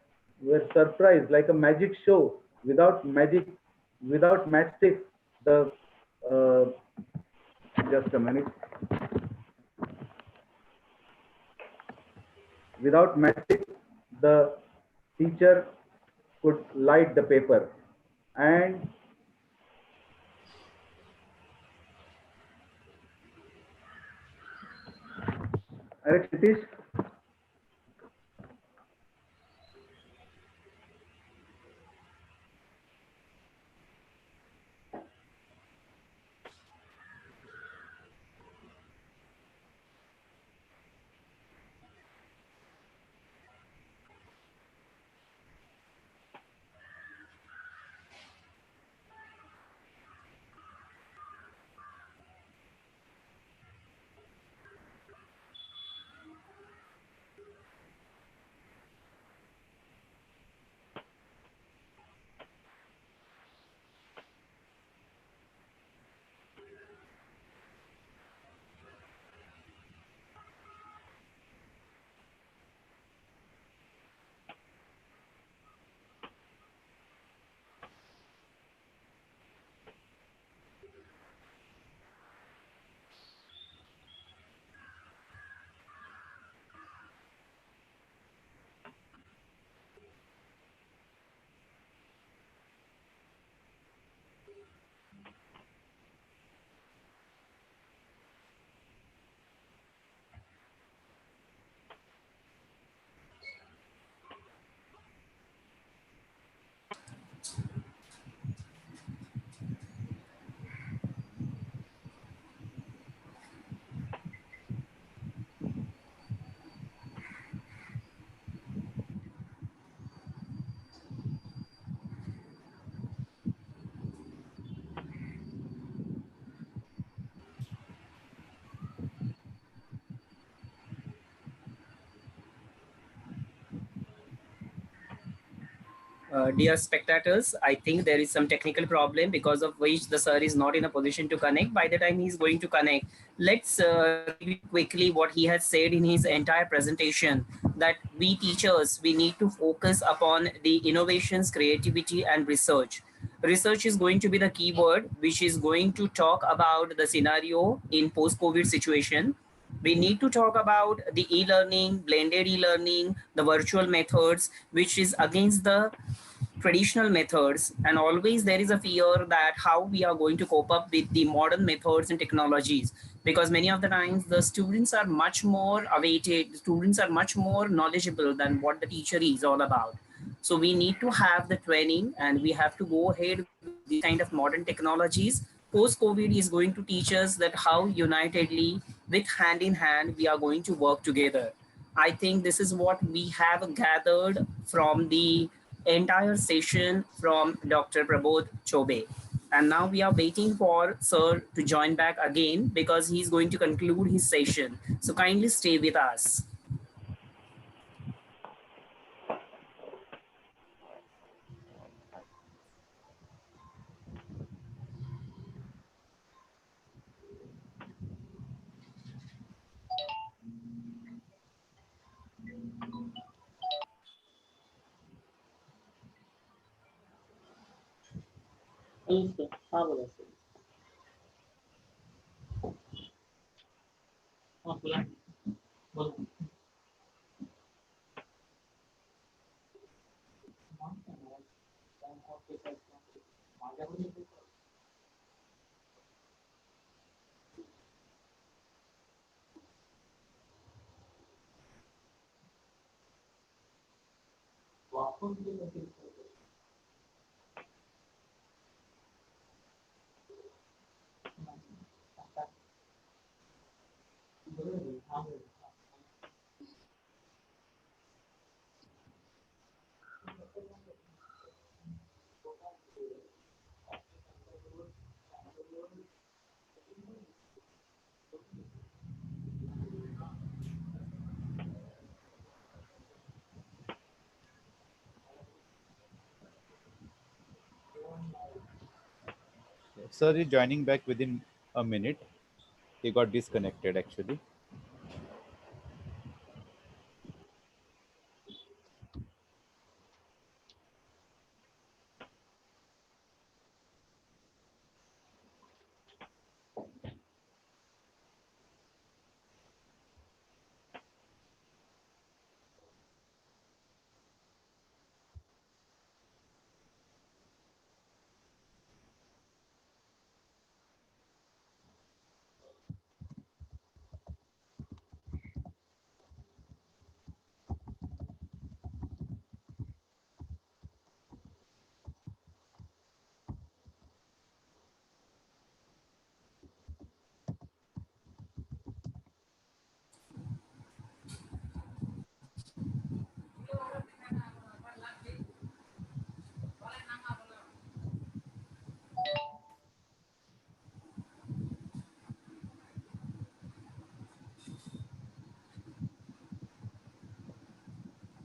Speaker 4: were surprised, like a magic show. Without magic, without matchsticks, the just a minute. Without matchstick, the teacher could light the paper. And Kshitish,
Speaker 1: Dear spectators, I think there is some technical problem because of which the sir is not in a position to connect. By the time he's going to connect, let's review quickly what he has said in his entire presentation, that we teachers, we need to focus upon the innovations, creativity and research. Research is going to be the keyword which is going to talk about the scenario in post-COVID situation. We need to talk about the e-learning, blended e-learning, the virtual methods, which is against the traditional methods, and always there is a fear that how we are going to cope up with the modern methods and technologies, because many of the times the students are much more awaited, students are much more knowledgeable than what the teacher is all about. So we need to have the training and we have to go ahead with these kind of modern technologies. Post COVID is going to teach us that how unitedly with hand in hand we are going to work together. I think this is what we have gathered from the entire session from Dr. Prabodh Chobe. And now we are waiting for Sir to join back again because he's going to conclude his session. So kindly stay with us.
Speaker 6: Sir हाँ बोला sir हाँ बोला बोला
Speaker 5: Sir is joining back within a minute. He got disconnected actually.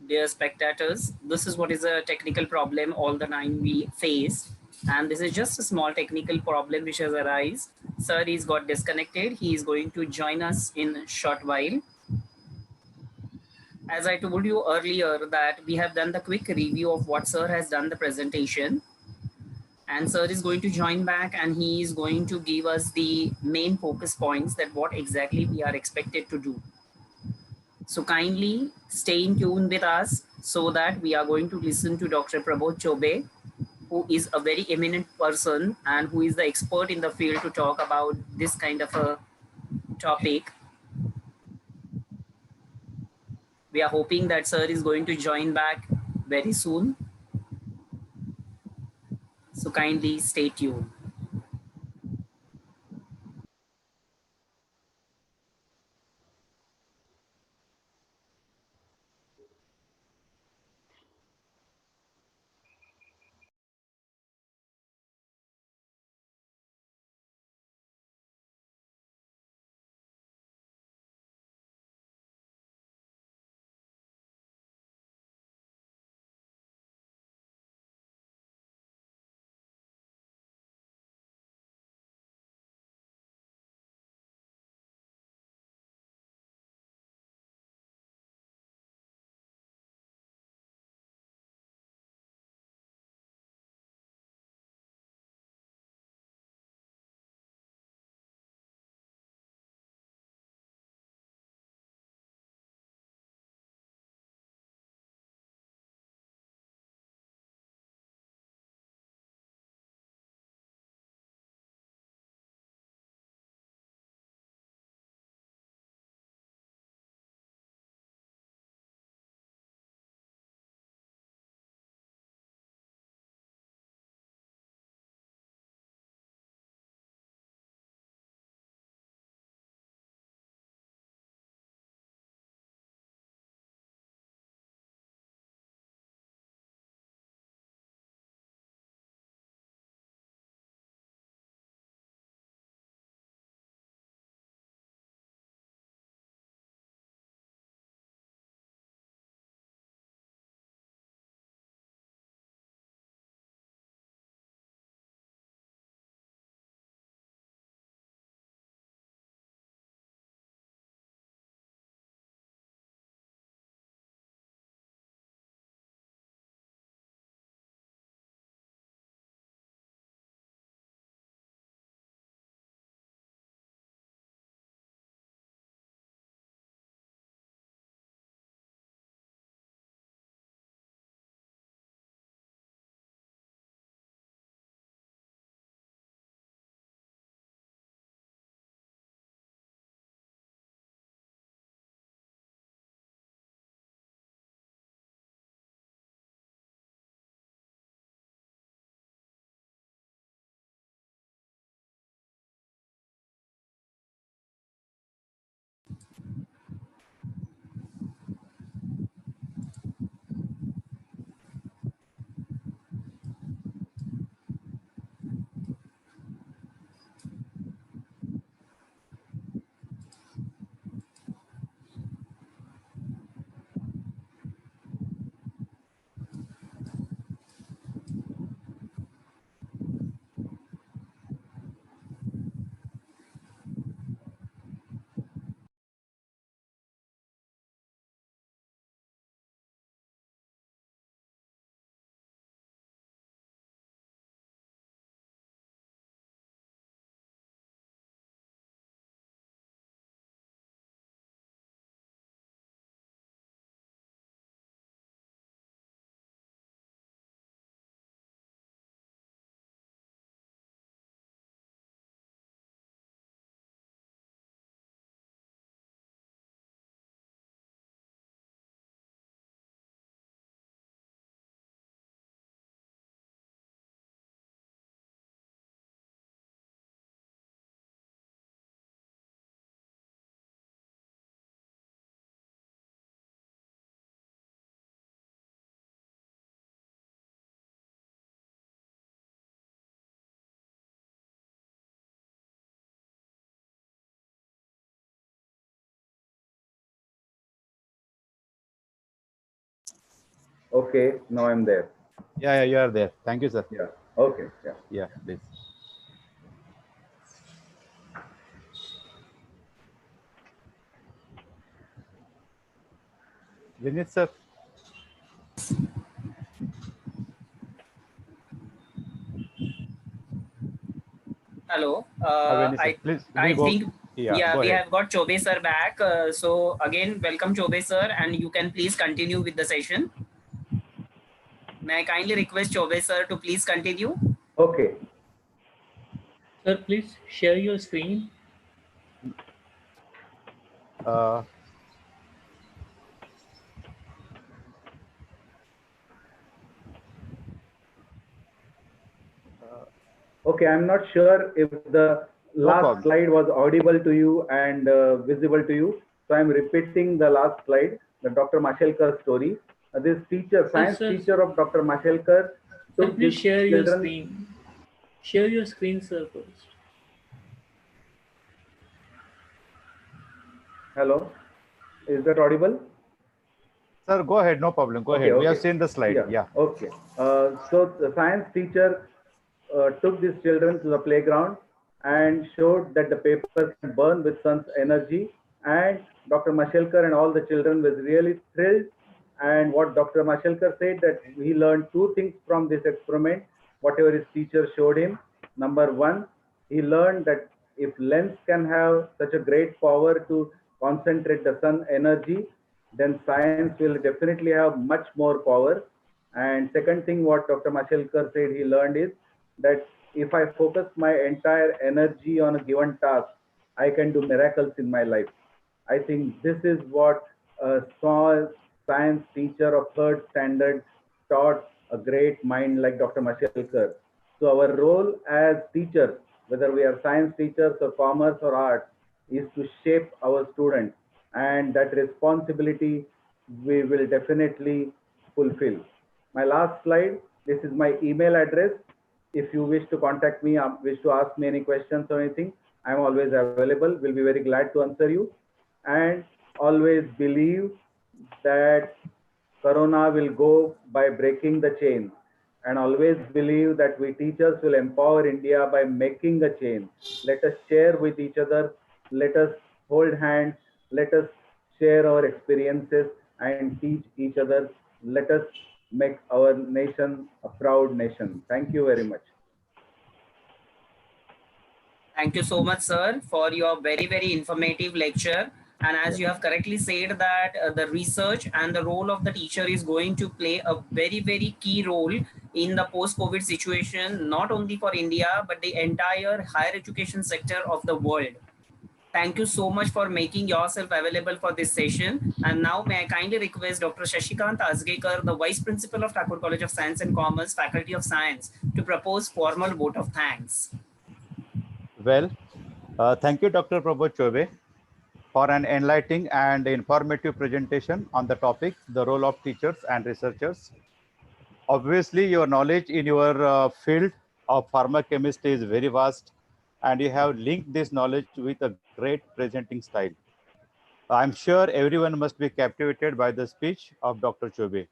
Speaker 1: dear spectators, this is what is a technical problem all the time we face. And this is just a small technical problem which has arisen. Sir is got disconnected. He is going to join us in a short while. As I told you earlier that we have done the quick review of what sir has done the presentation. And sir is going to join back and he is going to give us the main focus points that what exactly we are expected to do. So kindly stay in tune with us so that we are going to listen to Dr. Prabodh Chobe, who is a very eminent person and who is the expert in the field to talk about this kind of a topic. We are hoping that sir is going to join back very soon. So kindly stay tuned.
Speaker 4: Okay, now I'm there.
Speaker 5: Yeah, you are there. Thank you, sir.
Speaker 4: Yeah. Okay. Yeah.
Speaker 5: Yeah, please. Vinit, sir.
Speaker 1: Hello.
Speaker 5: Vinit, sir.
Speaker 1: I
Speaker 5: Please,
Speaker 1: I
Speaker 5: go.
Speaker 1: think
Speaker 5: Yeah,
Speaker 1: yeah,
Speaker 5: go
Speaker 1: we
Speaker 5: ahead.
Speaker 1: have got Chobe sir back. So again, welcome Chobe sir, and you can please continue with the session. May I kindly request Chobe sir to please continue?
Speaker 4: Okay.
Speaker 6: Sir, please share your screen.
Speaker 5: Uh,
Speaker 4: Okay, I'm not sure if the
Speaker 5: no
Speaker 4: last
Speaker 5: problem.
Speaker 4: slide was audible to you and visible to you. So I'm repeating the last slide, the Dr. Mashelkar story. This teacher,
Speaker 6: Sir,
Speaker 4: science
Speaker 6: sir,
Speaker 4: teacher of Dr. Mashelkar
Speaker 6: sir,
Speaker 4: took
Speaker 6: please
Speaker 4: these
Speaker 6: share your
Speaker 4: children.
Speaker 6: screen. Share your screen, sir, first.
Speaker 4: Hello, is that audible?
Speaker 5: Sir, go ahead. No problem. Go
Speaker 4: Okay,
Speaker 5: ahead. We have
Speaker 4: okay.
Speaker 5: seen the slide.
Speaker 4: Yeah,
Speaker 5: Yeah.
Speaker 4: okay. So the science teacher took these children to the playground and showed that the paper can burn with sun's energy. And Dr. Mashelkar and all the children was really thrilled. And what Dr. Mashelkar said that he learned two things from this experiment, whatever his teacher showed him. Number one, he learned that if lens can have such a great power to concentrate the sun energy, then science will definitely have much more power. And second thing, what Dr. Mashelkar said he learned is that if I focus my entire energy on a given task, I can do miracles in my life. I think this is what a small science teacher of third standard taught a great mind like Dr. Mashelkar. So our role as teachers, whether we are science teachers or commerce or arts, is to shape our students, and that responsibility we will definitely fulfill. My last slide, this is my email address. If you wish to contact me, wish to ask me any questions or anything, I'm always available. We'll be very glad to answer you. And always believe that Corona will go by breaking the chains. And always believe that we teachers will empower India by making a change. Let us share with each other. Let us hold hands. Let us share our experiences and teach each other. Let us make our nation a proud nation. Thank you very much.
Speaker 1: Thank you so much, sir, for your very, very informative lecture. And
Speaker 4: Yeah.
Speaker 1: as you have correctly said that the research and the role of the teacher is going to play a very, very key role in the post-COVID situation, not only for India, but the entire higher education sector of the world. Thank you so much for making yourself available for this session. And now may I kindly request Dr. Shashikant Asgekar, the Vice Principal of Thakur College of Science and Commerce, Faculty of Science, to propose formal vote of thanks.
Speaker 5: Well, thank you, Dr. Prabodh Chobe, for an enlightening and informative presentation on the topic, the role of teachers and researchers. Obviously, your knowledge in your field of pharmacochemistry is very vast, and you have linked this knowledge with a great presenting style. I'm sure everyone must be captivated by the speech of Dr. Chobe.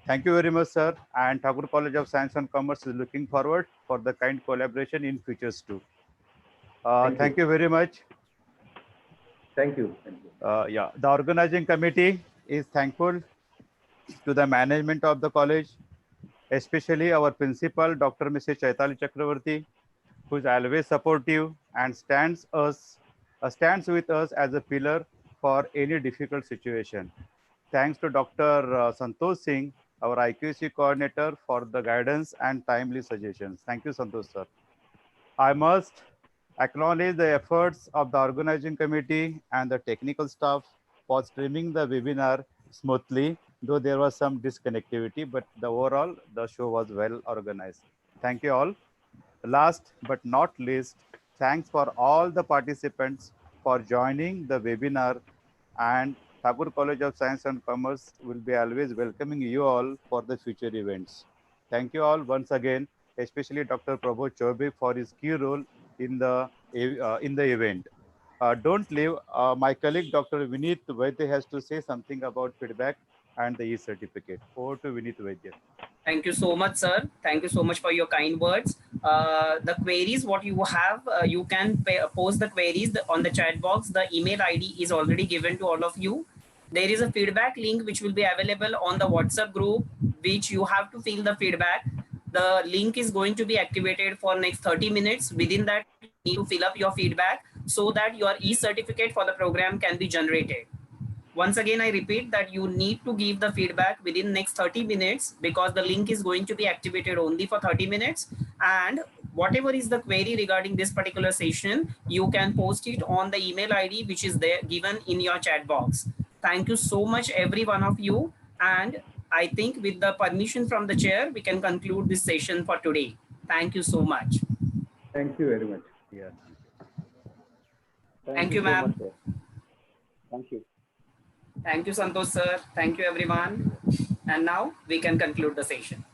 Speaker 5: Thank you very much, sir. And Thakur College of Science and Commerce is looking forward for the kind collaboration in futures too.
Speaker 4: Thank
Speaker 5: Thank
Speaker 4: you.
Speaker 5: you very much.
Speaker 4: Thank you. Thank you.
Speaker 5: Yeah, the organizing committee is thankful to the management of the college, especially our principal, Dr. Mrs. Chaitali Chakravarti, who is always supportive and stands with us as a pillar for any difficult situation. Thanks to Dr. Santosh Singh, our IQC coordinator, for the guidance and timely suggestions. Thank you, Santosh sir. I must acknowledge the efforts of the organizing committee and the technical staff for streaming the webinar smoothly, though there was some disconnectivity, but overall, the show was well organized. Thank you all. Last but not least, thanks for all the participants for joining the webinar, and Thakur College of Science and Commerce will be always welcoming you all for the future events. Thank you all once again, especially Dr. Prabodh Chobe for his key role in the event. Don't leave. My colleague Dr. Vinit Vaidya has to say something about feedback. and the e-certificate. Over to Vinit Vaidya.
Speaker 1: Thank you so much, sir. Thank you so much for your kind words. The queries, what you have, you can post the queries on the chat box. The email ID is already given to all of you. There is a feedback link which will be available on the WhatsApp group, which you have to fill the feedback. The link is going to be activated for next 30 minutes. Within that, you need to fill up your feedback so that your e-certificate for the program can be generated. Once again, I repeat that you need to give the feedback within next 30 minutes because the link is going to be activated only for 30 minutes. And whatever is the query regarding this particular session, you can post it on the email ID which is there given in your chat box. Thank you so much, every one of you. And I think with the permission from the chair, we can conclude this session for today. Thank you so much.
Speaker 4: Thank you very much.
Speaker 5: Yeah.
Speaker 1: Thank you,
Speaker 3: so
Speaker 1: ma'am.
Speaker 3: much, sir. Thank you.
Speaker 1: Thank you, Santosh sir. Thank you, everyone. And now we can conclude the session.